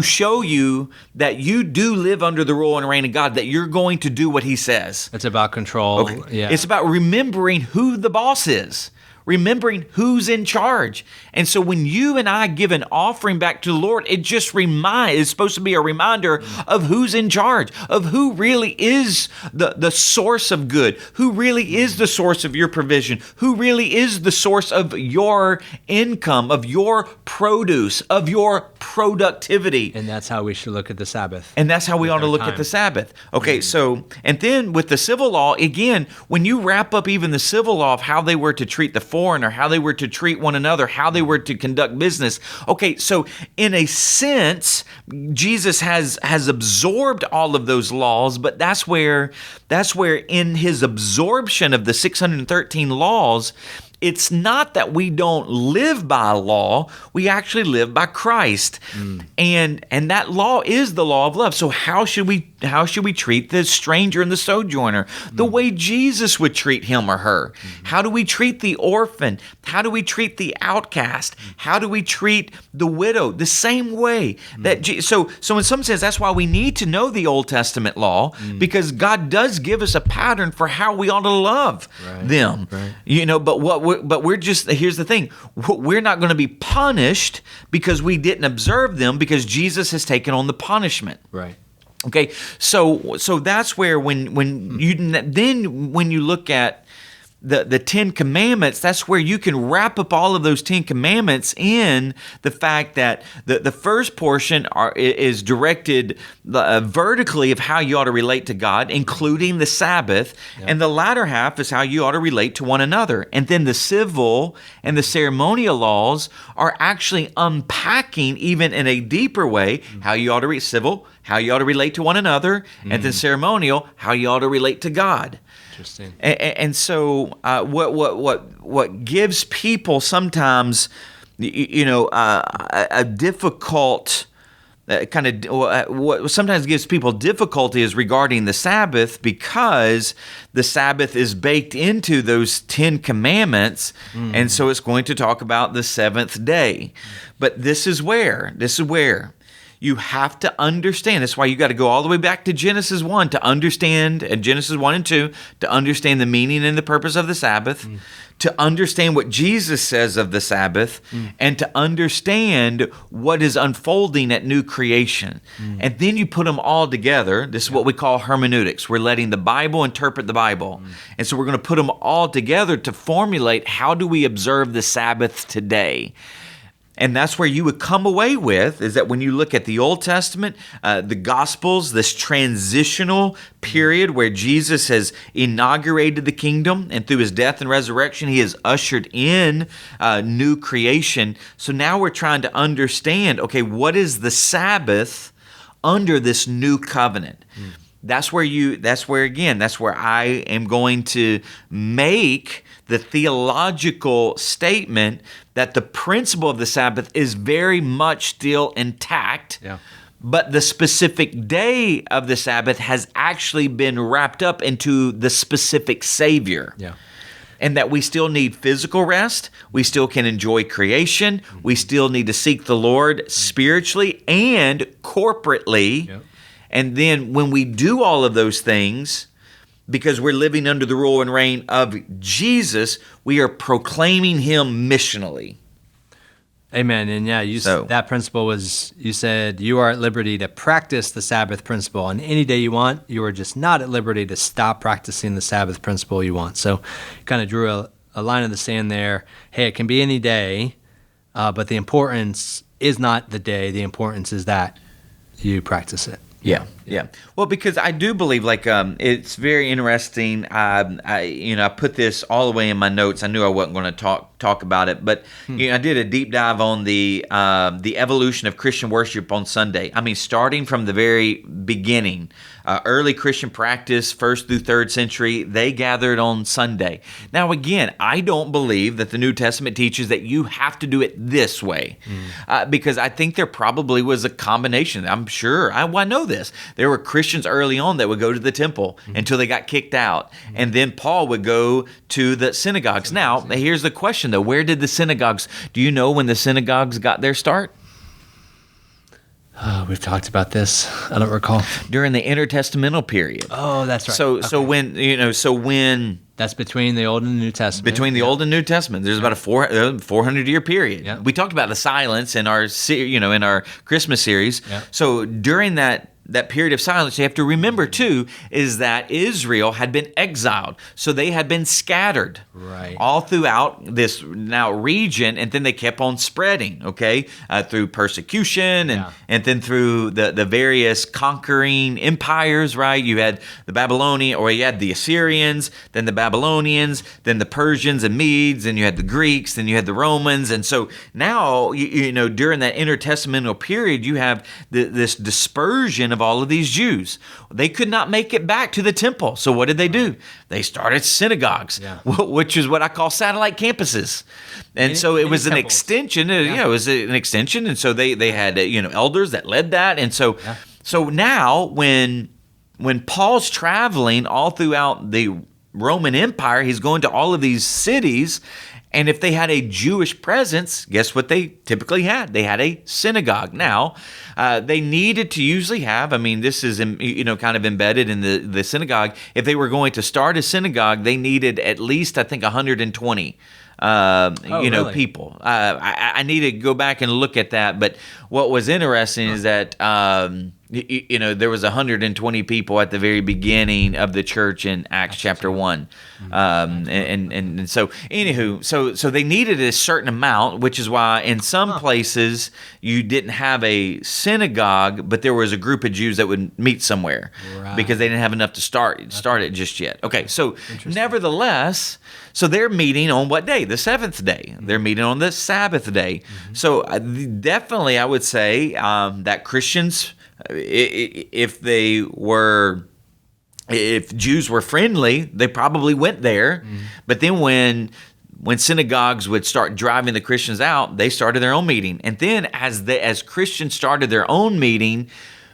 show you that you do live under the rule and reign of God, that you're going to do what he says. It's about control. Okay. Yeah. It's about remembering who the boss is. Remembering who's in charge. And so when you and I give an offering back to the Lord, it's supposed to be a reminder of who's in charge, of who really is the source of good, who really is the source of your provision, who really is the source of your income, of your produce, of your productivity. And that's how we should look at the Sabbath. And that's how we ought to look at the Sabbath. Okay, so, and then with the civil law, again, when you wrap up even the civil law of how they were to treat the foreigner, how they were to treat one another, how they were to conduct business. Okay, so in a sense, Jesus has absorbed all of those laws, but that's where in his absorption of the 613 laws, it's not that we don't live by law, we actually live by Christ. And that law is the law of love. So how should we treat the stranger and the sojourner? The way Jesus would treat him or her. How do we treat the orphan? How do we treat the outcast? How do we treat the widow? The same way. So in some sense, that's why we need to know the Old Testament law, because God does give us a pattern for how we ought to love them. Right. You know, but here's the thing. We're not going to be punished because we didn't observe them, because Jesus has taken on the punishment. Right. Okay. So that's where when you look at the Ten Commandments, that's where you can wrap up all of those Ten Commandments in the fact that the first portion is directed vertically of how you ought to relate to God, including the Sabbath, and the latter half is how you ought to relate to one another. And then the civil and the ceremonial laws are actually unpacking, even in a deeper way, how you ought to civil, how you ought to relate to one another, and then ceremonial, how you ought to relate to God. Interesting. And so, what gives people sometimes, a difficult what sometimes gives people difficulty is regarding the Sabbath, because the Sabbath is baked into those 10 commandments, and so it's going to talk about the seventh day. But this is where you have to understand. That's why you got to go all the way back to Genesis 1 to understand, and Genesis 1 and 2, to understand the meaning and the purpose of the Sabbath, to understand what Jesus says of the Sabbath, and to understand what is unfolding at new creation. And then you put them all together. This is what we call hermeneutics. We're letting the Bible interpret the Bible. And so we're going to put them all together to formulate, how do we observe the Sabbath today? And that's where you would come away with, is that when you look at the Old Testament, the Gospels, this transitional period where Jesus has inaugurated the kingdom, and through his death and resurrection, he has ushered in new creation. So now we're trying to understand, okay, what is the Sabbath under this new covenant? That's where I am going to make the theological statement that the principle of the Sabbath is very much still intact, but the specific day of the Sabbath has actually been wrapped up into the specific Savior. And that we still need physical rest, we still can enjoy creation, we still need to seek the Lord spiritually and corporately. And then when we do all of those things, because we're living under the rule and reign of Jesus, we are proclaiming him missionally. Amen. And that principle was, you said you are at liberty to practice the Sabbath principle on any day you want. You are just not at liberty to stop practicing the Sabbath principle you want. So kind of drew a line in the sand there. Hey, it can be any day, but the importance is not the day. The importance is that you practice it. Yeah. Well, because I do believe, it's very interesting. I put this all the way in my notes. I knew I wasn't going to talk about it, but I did a deep dive on the evolution of Christian worship on Sunday. I mean, starting from the very beginning, early Christian practice, 1st through 3rd century, they gathered on Sunday. Now, again, I don't believe that the New Testament teaches that you have to do it this way, because I think there probably was a combination. I'm sure. I know this. There were Christians early on that would go to the temple until they got kicked out. And then Paul would go to the synagogues. Now, here's the question, though. Where did the synagogues, do you know when the synagogues got their start? We've talked about this. I don't recall. During the intertestamental period. Oh, that's right. So when that's between the Old and the New Testament. Between the Old and New Testament, there's about a 400-year period. Yeah. We talked about the silence in our in our Christmas series. Yeah. So during that period of silence, you have to remember too, is that Israel had been exiled. So they had been scattered all throughout this now region, and then they kept on spreading, through persecution and then through the various conquering empires, right? You had the Babylonian, or you had the Assyrians, then the Babylonians, then the Persians and Medes, and you had the Greeks, then you had the Romans. And so now, during that intertestamental period, you have this dispersion of all of these Jews. They could not make it back to the temple. So what did they do? They started synagogues, which is what I call satellite campuses. And so it was an extension. It was an extension. And so they had elders that led that. And so now when Paul's traveling all throughout the Roman Empire, he's going to all of these cities. And if they had a Jewish presence, guess what they typically had? They had a synagogue. Now, they needed to usually have, this is, kind of embedded in the synagogue. If they were going to start a synagogue, they needed at least, I think, 120 Really? people. I need to go back and look at that. But what was interesting is that there was 120 people at the very beginning of the church in Acts chapter 1. And so, anywho, so they needed a certain amount, which is why in some places you didn't have a synagogue, but there was a group of Jews that would meet somewhere because they didn't have enough to start it just yet. Okay, so nevertheless, so they're meeting on what day? The seventh day. They're meeting on the Sabbath day. So definitely I would say that Christians, if Jews were friendly, they probably went there. But then when synagogues would start driving the Christians out, they started their own meeting. And then as Christians started their own meeting,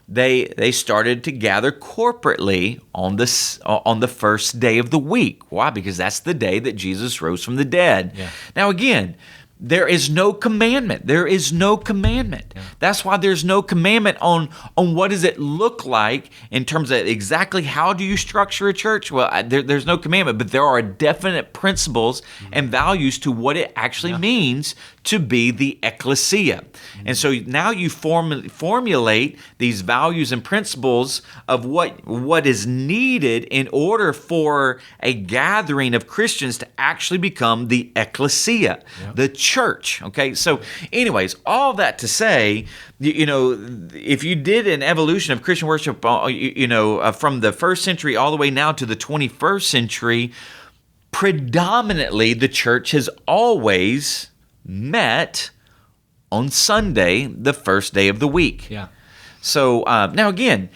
they started to gather corporately on the first day of the week. Why? Because that's the day that Jesus rose from the dead. Yeah. Now again, there is no commandment. There is no commandment. Yeah. That's why there's no commandment on what does it look like in terms of exactly how do you structure a church. Well, there's no commandment, but there are definite principles and values to what it actually means to be the ecclesia. And so now you formulate these values and principles of what is needed in order for a gathering of Christians to actually become the ecclesia, the church. Okay, so anyways, all that to say, if you did an evolution of Christian worship, from the first century all the way now to the 21st century, predominantly the church has always met on Sunday, the first day of the week. Yeah. So now again,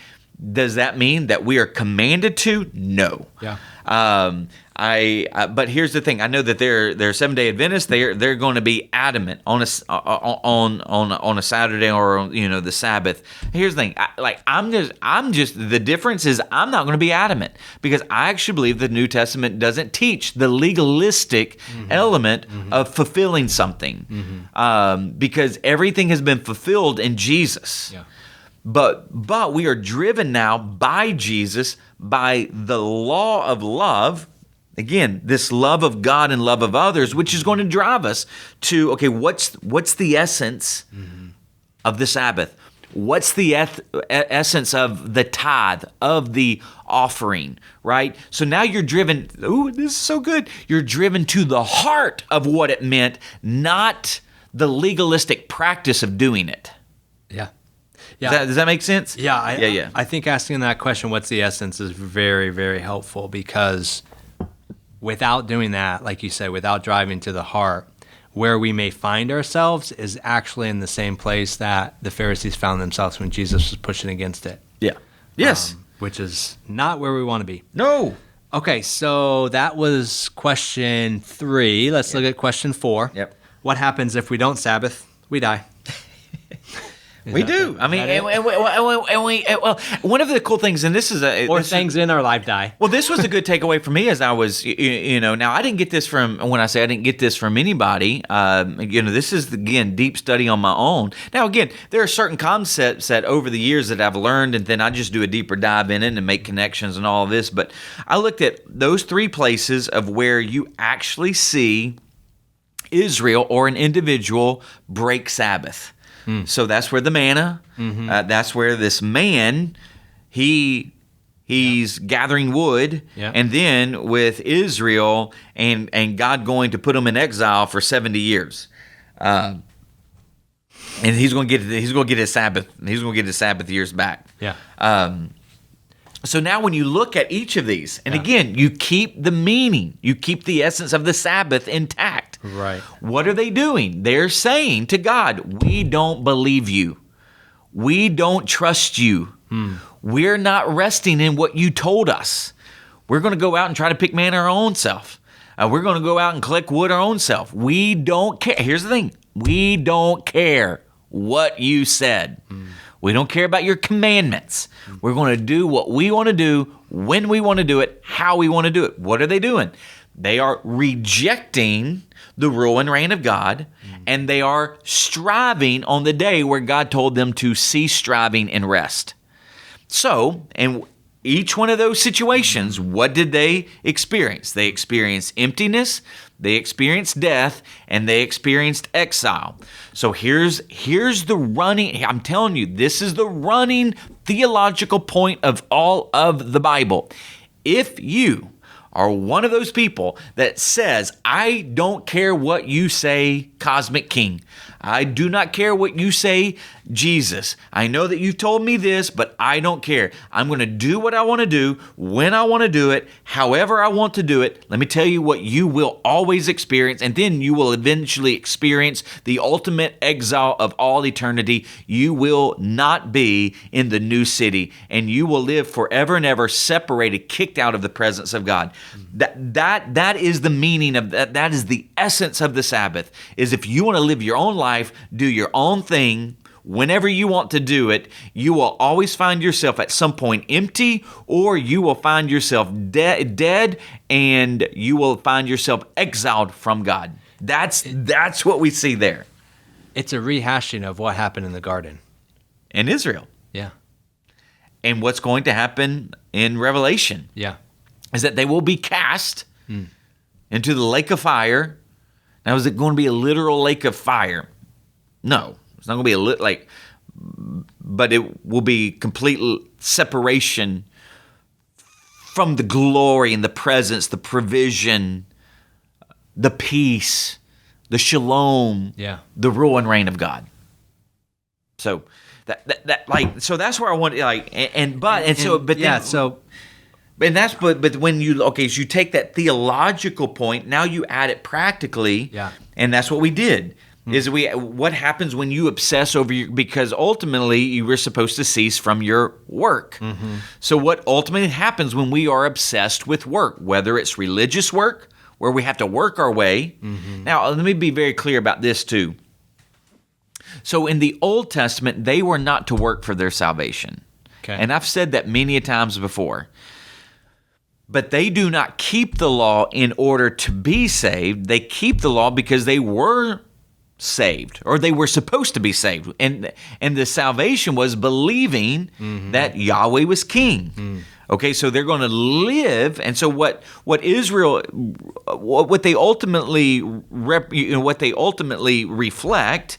does that mean that we are commanded to? No. Yeah. But here's the thing. I know that they're Seventh-day Adventists. They're going to be adamant on a Saturday or the Sabbath. Here's the thing. I'm just the difference is I'm not going to be adamant because I actually believe the New Testament doesn't teach the legalistic element of fulfilling something because everything has been fulfilled in Jesus. Yeah. But we are driven now by Jesus, by the law of love. Again, this love of God and love of others, which is going to drive us to, okay, what's the essence of the Sabbath? What's the essence of the tithe, of the offering, right? So now you're driven, ooh, this is so good. You're driven to the heart of what it meant, not the legalistic practice of doing it. Yeah. Yeah. Does that make sense? Yeah. I think asking that question, what's the essence, is very, very helpful because without doing that, like you said, without driving to the heart, where we may find ourselves is actually in the same place that the Pharisees found themselves when Jesus was pushing against it. Yeah. Yes. Which is not where we want to be. No. Okay, so that was question 3. Let's look at question 4. Yep. What happens if we don't Sabbath? We die. We do. I mean, and one of the cool things, and this is things in our life die. Well, this was a good takeaway for me as I was, now I didn't get this from, when I say I didn't get this from anybody, this is, again, deep study on my own. Now, again, there are certain concepts that over the years that I've learned, and then I just do a deeper dive in it and make connections and all of this. But I looked at those 3 places of where you actually see Israel or an individual break Sabbath. So that's where the manna, that's where this man, he's gathering wood, and then with Israel and God going to put them in exile for 70 years. And he's going to get his Sabbath. He's going to get his Sabbath years back. Yeah. So now when you look at each of these, and again, you keep the meaning, you keep the essence of the Sabbath intact. Right. What are they doing? They're saying to God, we don't believe you. We don't trust you. We're not resting in what you told us. We're going to go out and try to pick manna our own self. We're going to go out and collect wood our own self. We don't care. Here's the thing. We don't care what you said. We don't care about your commandments. We're going to do what we want to do, when we want to do it, how we want to do it. What are they doing? They are rejecting the rule and reign of God, and they are striving on the day where God told them to cease striving and rest. So, and each one of those situations, what did they experience? They experienced emptiness, they experienced death, and they experienced exile. So here's the running, I'm telling you, this is the running theological point of all of the Bible. If you are one of those people that says, I don't care what you say, Cosmic King. I do not care what you say, Jesus. I know that you've told me this, but I don't care. I'm going to do what I want to do, when I want to do it, however I want to do it. Let me tell you what you will always experience, and then you will eventually experience the ultimate exile of all eternity. You will not be in the new city, and you will live forever and ever separated, kicked out of the presence of God. That is the meaning of that. That is the essence of the Sabbath, is if you want to live your own life, do your own thing, whenever you want to do it, you will always find yourself at some point empty, or you will find yourself dead, and you will find yourself exiled from God. That's what we see there. It's a rehashing of what happened in the garden. In Israel. Yeah. And what's going to happen in Revelation. Yeah. Is that they will be cast into the lake of fire. Now, is it going to be a literal lake of fire? No. It's not going to be but it will be complete separation from the glory and the presence, the provision, the peace, the shalom, the rule and reign of God. So so that's where I want but when you take that theological point, now you add it practically, and that's what we did. What happens when you obsess over because ultimately you were supposed to cease from your work. So what ultimately happens when we are obsessed with work, whether it's religious work, where we have to work our way. Now, let me be very clear about this too. So in the Old Testament, they were not to work for their salvation. Okay. And I've said that many a times before. But they do not keep the law in order to be saved. They keep the law because they were saved, or they were supposed to be saved. And the salvation was believing that Yahweh was king. Okay, so they're going to live, and so what Israel, what they ultimately reflect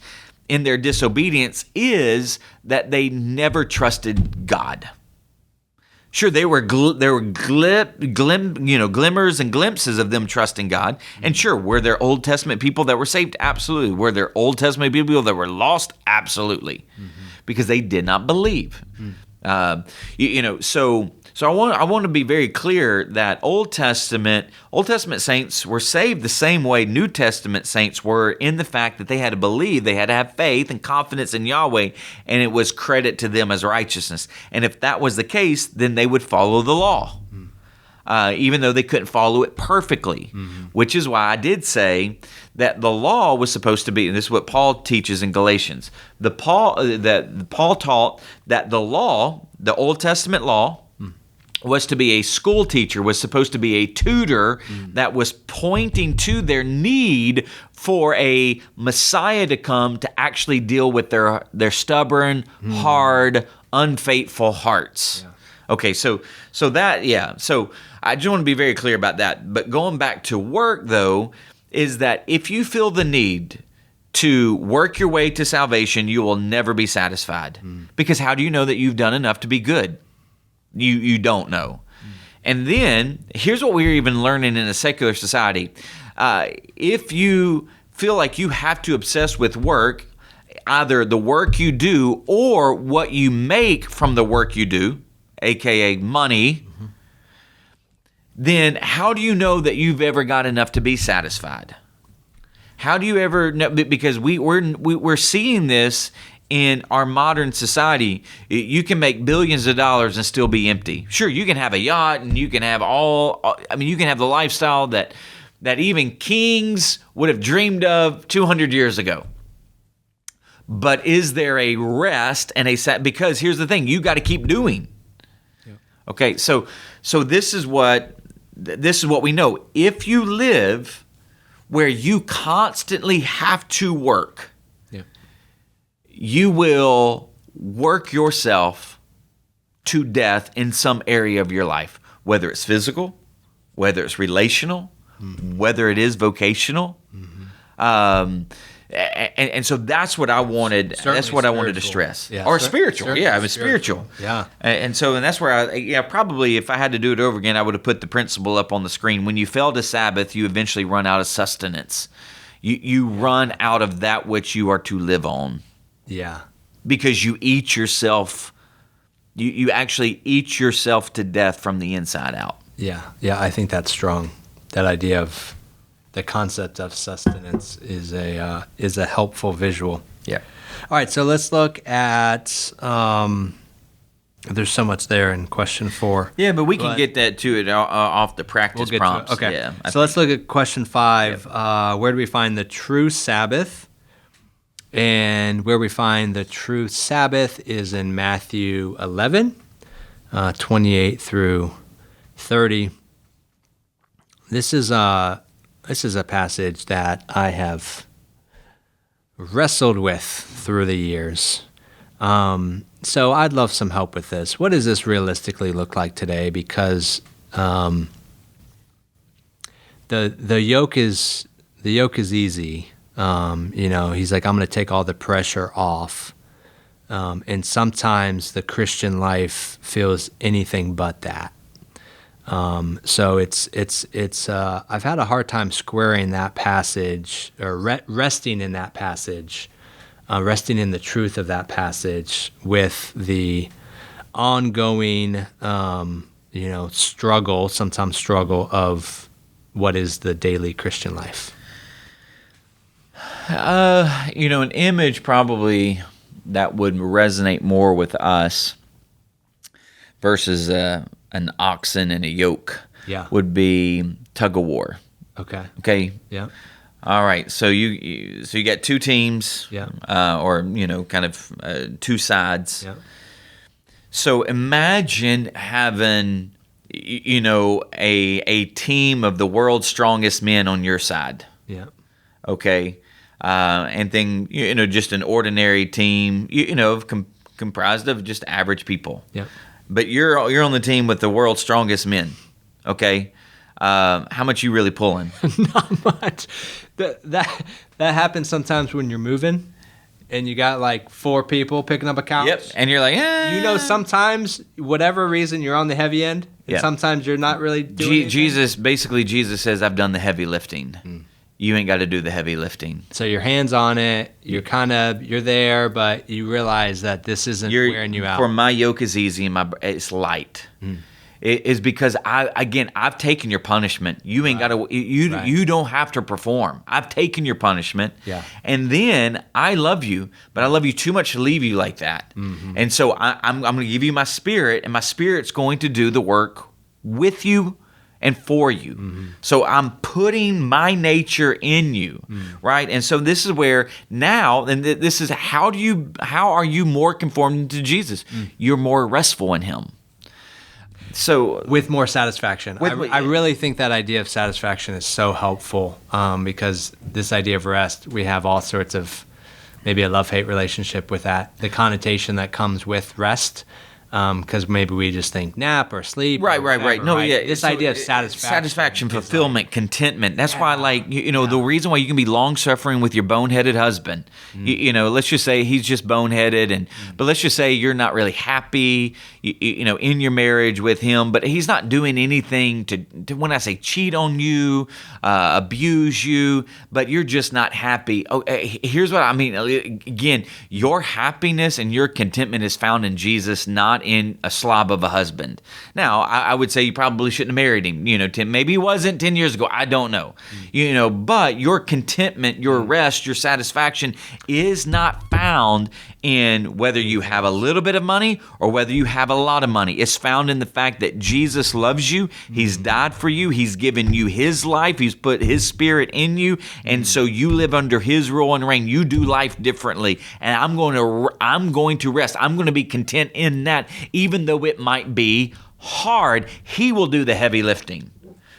in their disobedience is that they never trusted God. Sure, there were glimmers and glimpses of them trusting God. And sure, were there Old Testament people that were saved? Absolutely. Were there Old Testament people that were lost? Absolutely. Because they did not believe. So I want to be very clear that Old Testament saints were saved the same way New Testament saints were, in the fact that they had to believe, they had to have faith and confidence in Yahweh, and it was credit to them as righteousness. And if that was the case, then they would follow the law, even though they couldn't follow it perfectly, which is why I did say that the law was supposed to be, and this is what Paul teaches in Galatians, Paul taught that the law, the Old Testament law, was to be a school teacher, was supposed to be a tutor that was pointing to their need for a Messiah to come to actually deal with their stubborn, hard, unfaithful hearts. Yeah. Okay, so I just want to be very clear about that. But going back to work, though, is that if you feel the need to work your way to salvation, you will never be satisfied. Because how do you know that you've done enough to be good? You don't know. And then, here's what we're even learning in a secular society. If you feel like you have to obsess with work, either the work you do or what you make from the work you do, aka money, then how do you know that you've ever got enough to be satisfied? How do you ever know? Because we're seeing this in our modern society. You can make billions of dollars and still be empty. Sure, you can have a yacht and you can have you can have the lifestyle that even kings would have dreamed of 200 years ago. But is there a rest and because here's the thing, you got to keep doing. Yeah. Okay, so this is what we know. If you live where you constantly have to work, you will work yourself to death in some area of your life, whether it's physical, whether it's relational, whether it is vocational. And so that's what I wanted. Certainly that's what I wanted to spiritual. stress. Yeah, Or spiritual. certainly Yeah, it was spiritual. Yeah. And that's where probably if I had to do it over again, I would have put the principle up on the screen. When you fail to Sabbath, you eventually run out of sustenance. You run out of that which you are to live on. Yeah. Because you eat yourself. You actually eat yourself to death from the inside out. Yeah. Yeah, I think that's strong. That idea of the concept of sustenance is a helpful visual. Yeah. All right, so let's look at there's so much there in question 4. Yeah, but we can get that to it off the practice prompts. Okay. Yeah, so let's look at question 5. Where do we find the true Sabbath? And where we find the true Sabbath is in Matthew 11, 28 through 30. This is a passage that I have wrestled with through the years. So I'd love some help with this. What does this realistically look like today? Because the yoke is easy. He's like, I'm going to take all the pressure off. And sometimes the Christian life feels anything but that. So it's I've had a hard time squaring that passage or resting in that passage, resting in the truth of that passage with the ongoing, struggle of what is the daily Christian life. An image probably that would resonate more with us versus an oxen and a yoke would be tug of war. Okay. Yeah. All right. So you got two teams. Yeah. Or kind of two sides. Yeah. So imagine having a team of the world's strongest men on your side. Yeah. Okay. And then just an ordinary team comprised of just average people. Yeah. But you're on the team with the world's strongest men, okay? How much you really pulling? Not much. That happens sometimes when you're moving, and you got like 4 people picking up a couch. Yep. And you're like, sometimes whatever reason you're on the heavy end, and sometimes you're not really doing Jesus says, "I've done the heavy lifting." You ain't got to do the heavy lifting. So your hands on it, you're there, but you realize that this isn't wearing you out. For my yoke is easy and it's light. It is because I've taken your punishment. You ain't got to. You don't have to perform. I've taken your punishment. Yeah. And then I love you, but I love you too much to leave you like that. Mm-hmm. And so I'm going to give you my spirit, and my spirit's going to do the work with you and for you. Mm-hmm. So I'm putting my nature in you, right? And so this is where now, and this is how are you more conformed to Jesus? You're more restful in Him. So with more satisfaction. I really think that idea of satisfaction is so helpful because this idea of rest, we have all sorts of maybe a love-hate relationship with that, the connotation that comes with rest. Because maybe we just think nap or sleep. Right. No, right? yeah. This idea of satisfaction. Fulfillment, contentment. That's why, the reason why you can be long-suffering with your boneheaded husband. Let's just say he's just boneheaded, but let's just say you're not really happy, in your marriage with him, but he's not doing anything to when I say cheat on you, abuse you, but you're just not happy. Oh, here's what I mean. Again, your happiness and your contentment is found in Jesus, not in a slob of a husband. Now, I would say you probably shouldn't have married him. Maybe he wasn't 10 years ago. I don't know. But your contentment, your rest, your satisfaction is not found in whether you have a little bit of money or whether you have a lot of money. It's found in the fact that Jesus loves you. He's died for you. He's given you His life. He's put His Spirit in you. And so you live under His rule and reign. You do life differently. And I'm going to rest. I'm going to be content in that, even though it might be hard. He will do the heavy lifting.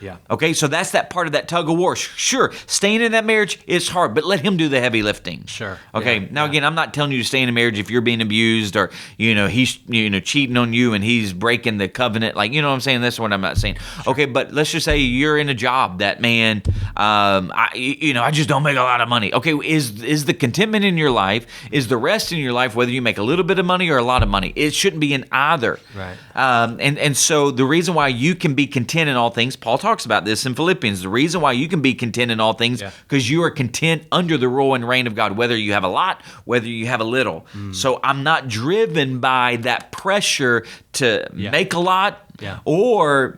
Yeah. Okay, so that's that part of that tug of war. Sure, staying in that marriage is hard, but let him do the heavy lifting. Sure. Okay, Yeah. now again, I'm not telling you to stay in a marriage if you're being abused or, he's, cheating on you and he's breaking the covenant. Like, you know what I'm saying? That's what I'm not saying. Okay, but let's just say you're in a job that, man, I just don't make a lot of money. Okay, is the contentment in your life, is the rest in your life, whether you make a little bit of money or a lot of money? It shouldn't be in either. Right. And so the reason why you can be content in all things, Paul talks about this in Philippians, the reason why you can be content in all things, because you are content under the rule and reign of God, whether you have a lot, whether you have a little. So I'm not driven by that pressure to make a lot. Yeah. Or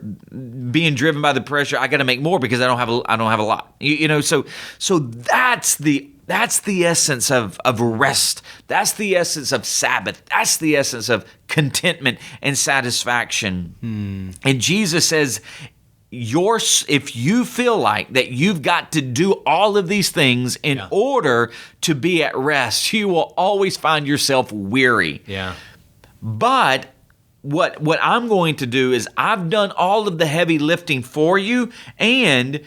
being driven by the pressure, I got to make more because I don't have a lot. So that's the essence of rest. That's the essence of Sabbath. That's the essence of contentment and satisfaction. And Jesus says, if you feel like that you've got to do all of these things in order to be at rest, you will always find yourself weary. Yeah. But what I'm going to do is I've done all of the heavy lifting for you, and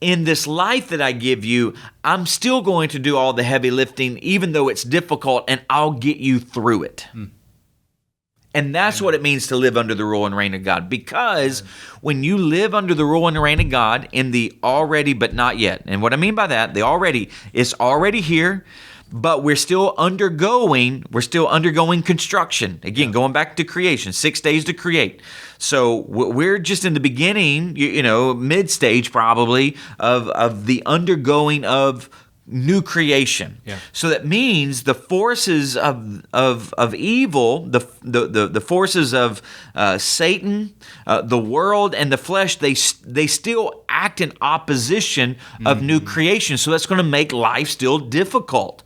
in this life that I give you, I'm still going to do all the heavy lifting, even though it's difficult, and I'll get you through it. And that's what it means to live under the rule and reign of God. Because when you live under the rule and reign of God in the already but not yet, and what I mean by that, it's already here, but we're still undergoing construction. Again, going back to creation, 6 days to create. So we're just in the beginning, mid-stage probably, of the undergoing of new creation. Yeah. So that means the forces of evil, the forces of Satan, the world, and the flesh, they still act in opposition of new creation. So that's going to make life still difficult.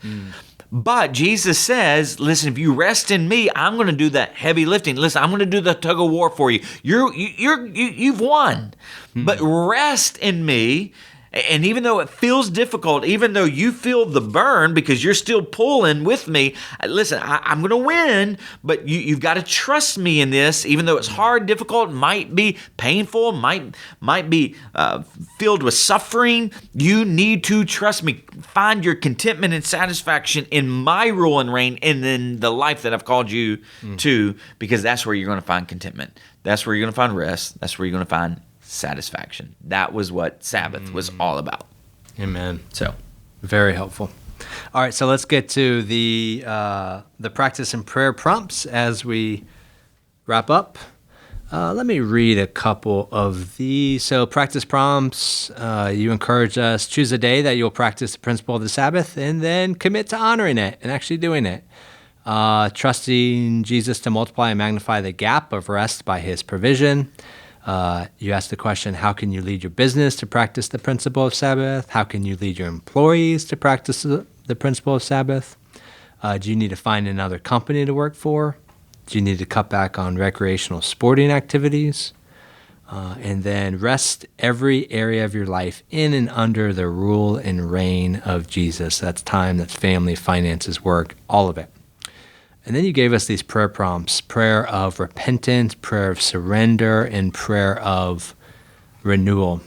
But Jesus says, listen, if you rest in me, I'm going to do that heavy lifting. Listen, I'm going to do the tug of war for you. You've won. But rest in me. And even though it feels difficult, even though you feel the burn because you're still pulling with me, listen, I'm going to win, but you've got to trust me in this, even though it's hard, difficult, might be painful, might be filled with suffering. You need to trust me. Find your contentment and satisfaction in my rule and reign and in the life that I've called you to, because that's where you're going to find contentment. That's where you're going to find rest. That's where you're going to find satisfaction. That was what Sabbath was all about. Amen. So, very helpful. All right, so let's get to the practice and prayer prompts as we wrap up. Let me read a couple of these. So, practice prompts. You encourage us, choose a day that you'll practice the principle of the Sabbath, and then commit to honoring it and actually doing it. Trusting Jesus to multiply and magnify the gap of rest by his provision. You asked the question, how can you lead your business to practice the principle of Sabbath? How can you lead your employees to practice the principle of Sabbath? Do you need to find another company to work for? Do you need to cut back on recreational sporting activities? And then rest every area of your life in and under the rule and reign of Jesus. That's time, that's family, finances, work, all of it. And then you gave us these prayer prompts, prayer of repentance, prayer of surrender, and prayer of renewal.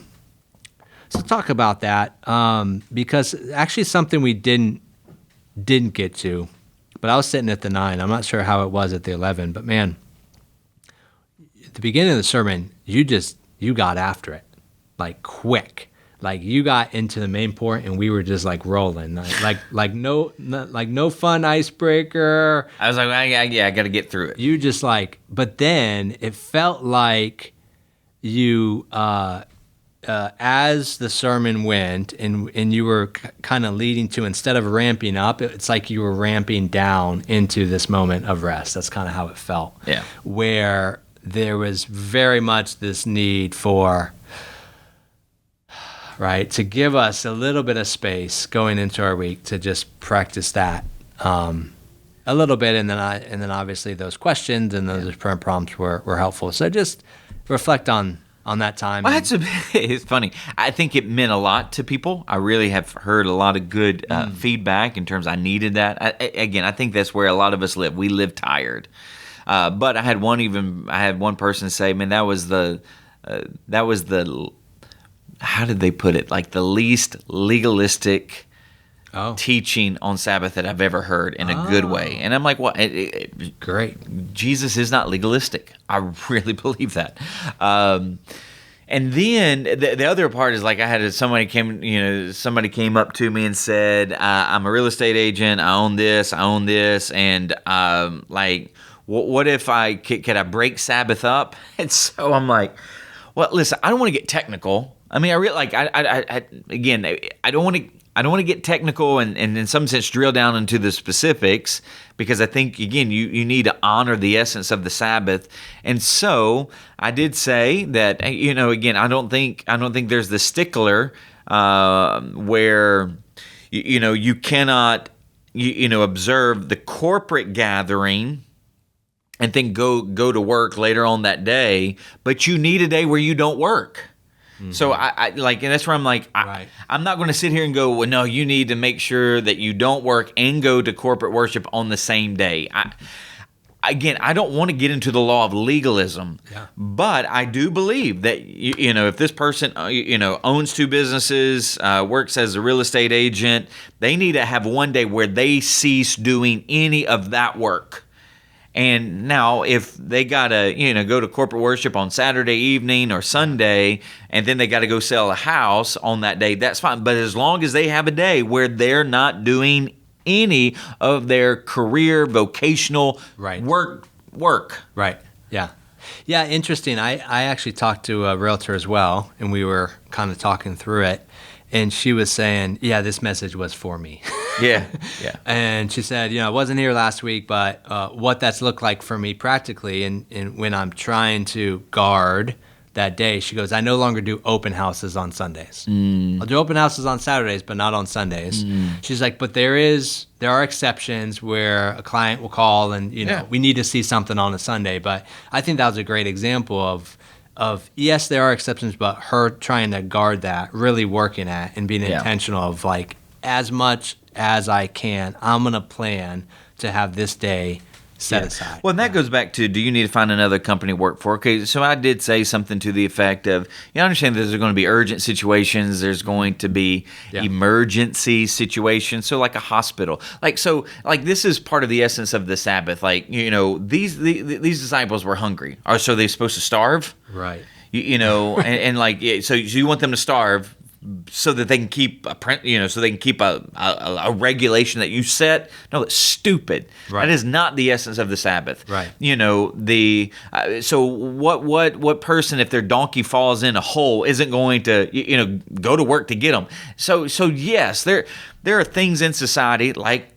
So talk about that, because actually something we didn't get to, but I was sitting at the 9. I'm not sure how it was at the 11, but man, at the beginning of the sermon, you got after it, like quick. Like you got into the main point and we were just like rolling, like no fun icebreaker. I was like, I got to get through it. You just like, but then it felt like you, as the sermon went and you were kind of leading to, instead of ramping up, it's like you were ramping down into this moment of rest. That's kind of how it felt. Yeah. Where there was very much this need for, right, to give us a little bit of space going into our week to just practice that a little bit, and then obviously those questions and those prayer prompts were helpful. So just reflect on that time. Well, it's funny. I think it meant a lot to people. I really have heard a lot of good feedback in terms I needed that. I think that's where a lot of us live. We live tired. But I had one person say, man, that was the that was how did they put it? Like the least legalistic teaching on Sabbath that I've ever heard in a good way. And I'm like, well, great. Jesus is not legalistic. I really believe that. And then the other part is like somebody came up to me and said, I'm a real estate agent. I own this. And what if could I break Sabbath up? And so I'm like, well, listen, I don't want to get technical. I mean, I don't want to get technical and in some sense drill down into the specifics, because I think, again, you need to honor the essence of the Sabbath. And so I did say that, again, I don't think there's the stickler where you cannot observe the corporate gathering and then go to work later on that day, but you need a day where you don't work. So and that's where I'm like, I'm not going to sit here and go, well, no, you need to make sure that you don't work and go to corporate worship on the same day. I don't want to get into the law of legalism, but I do believe that, if this person, owns two businesses, works as a real estate agent, they need to have one day where they cease doing any of that work. And now if they got to, go to corporate worship on Saturday evening or Sunday, and then they got to go sell a house on that day, that's fine. But as long as they have a day where they're not doing any of their career, vocational work. Right. Yeah. Yeah, interesting. I actually talked to a realtor as well, and we were kind of talking through it. And she was saying, yeah, this message was for me. Yeah. And she said, I wasn't here last week, but what that's looked like for me practically, and when I'm trying to guard that day, she goes, I no longer do open houses on Sundays. I'll do open houses on Saturdays, but not on Sundays. She's like, but there are exceptions where a client will call and, we need to see something on a Sunday. But I think that was a great example of yes, there are exceptions, but her trying to guard that, really working at and being intentional of like, as much as I can, I'm going to plan to have this day set aside. Well, and that goes back to, do you need to find another company to work for? Okay, so I did say something to the effect of, I understand that there's going to be urgent situations, there's going to be emergency situations, so like a hospital. This is part of the essence of the Sabbath. These disciples were hungry. So they're supposed to starve? Right. So you want them to starve so that they can keep a regulation that you set. No, that's stupid. Right. That is not the essence of the Sabbath. Right. So what person, if their donkey falls in a hole, isn't going to go to work to get them? So yes, there are things in society like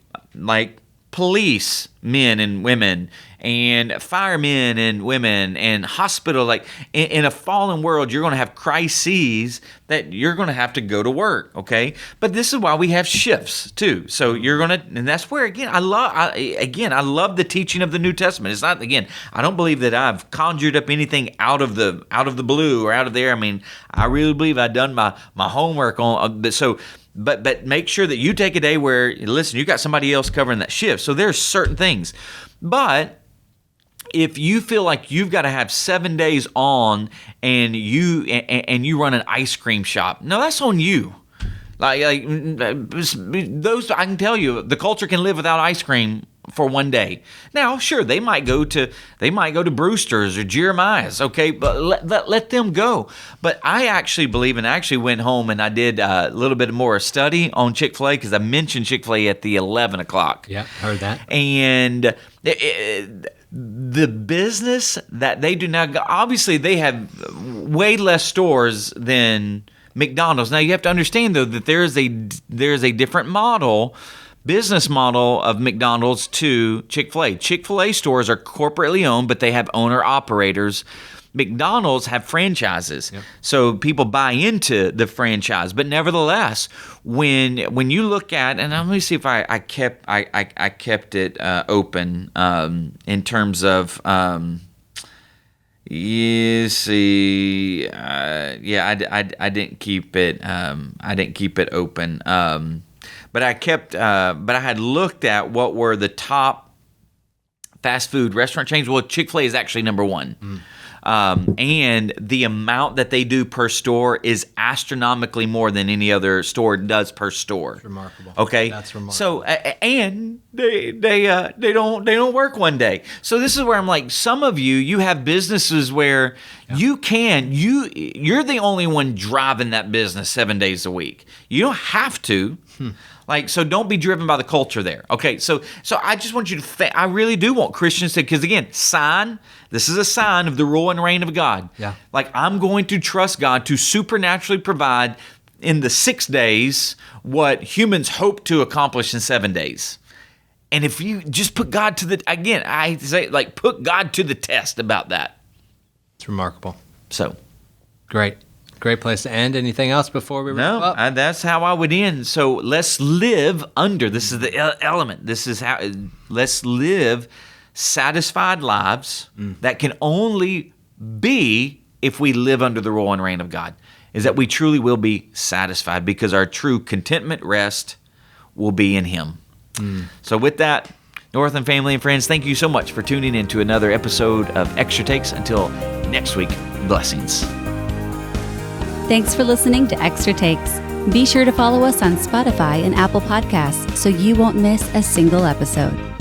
police men and women and firemen and women and hospital. In a fallen world, you're going to have crises that you're going to have to go to work, okay? But this is why we have shifts too. So you're going to, and that's where, again, I love the teaching of the New Testament. It's not, again, I don't believe that I've conjured up anything out of the blue or out of there. I mean, I really believe I've done my homework on, But make sure that you take a day where, listen, you got somebody else covering that shift. So there's certain things. But if you feel like you've got to have 7 days on and you run an ice cream shop, no, that's on you. Those, I can tell you, the culture can live without ice cream for 1 day. Now, sure, they might go to Brewster's or Jeremiah's, okay, but let them go. But I actually believe, and I actually went home and I did a little bit more study on Chick-fil-A, because I mentioned Chick-fil-A at the 11 o'clock. Yeah, heard that. And the business that they do now, obviously they have way less stores than McDonald's. Now, you have to understand, though, that there is a different business model of McDonald's to Chick-fil-A. Chick-fil-A stores are corporately owned, but they have owner-operators. McDonald's have franchises, so people buy into the franchise. But nevertheless, when you look at, and let me see if I kept it open in terms of. You see, I didn't keep it. I didn't keep it open. But I had looked at what were the top fast food restaurant chains. Well, Chick-fil-A is actually number one. and the amount that they do per store is astronomically more than any other store does per store. That's remarkable. Okay, that's remarkable. So and they don't work one day. So this is where I'm like, some of you have businesses where you're the only one driving that business 7 days a week. You don't have to. Like, so don't be driven by the culture there. Okay, so I just want you to I really do want Christians to, because again, this is a sign of the rule and reign of God. Yeah. Like, I'm going to trust God to supernaturally provide in the 6 days what humans hope to accomplish in 7 days. And if you just put God to I say, like, put God to the test about that. It's remarkable. So. Great place to end. Anything else before we wrap up? No, that's how I would end. So let's live under. This is the element. This is how. Let's live satisfied lives that can only be if we live under the rule and reign of God. Is that we truly will be satisfied because our true contentment, rest will be in Him. So with that, Northland family and friends, thank you so much for tuning in to another episode of Extra Takes. Until next week, blessings. Thanks for listening to Extra Takes. Be sure to follow us on Spotify and Apple Podcasts so you won't miss a single episode.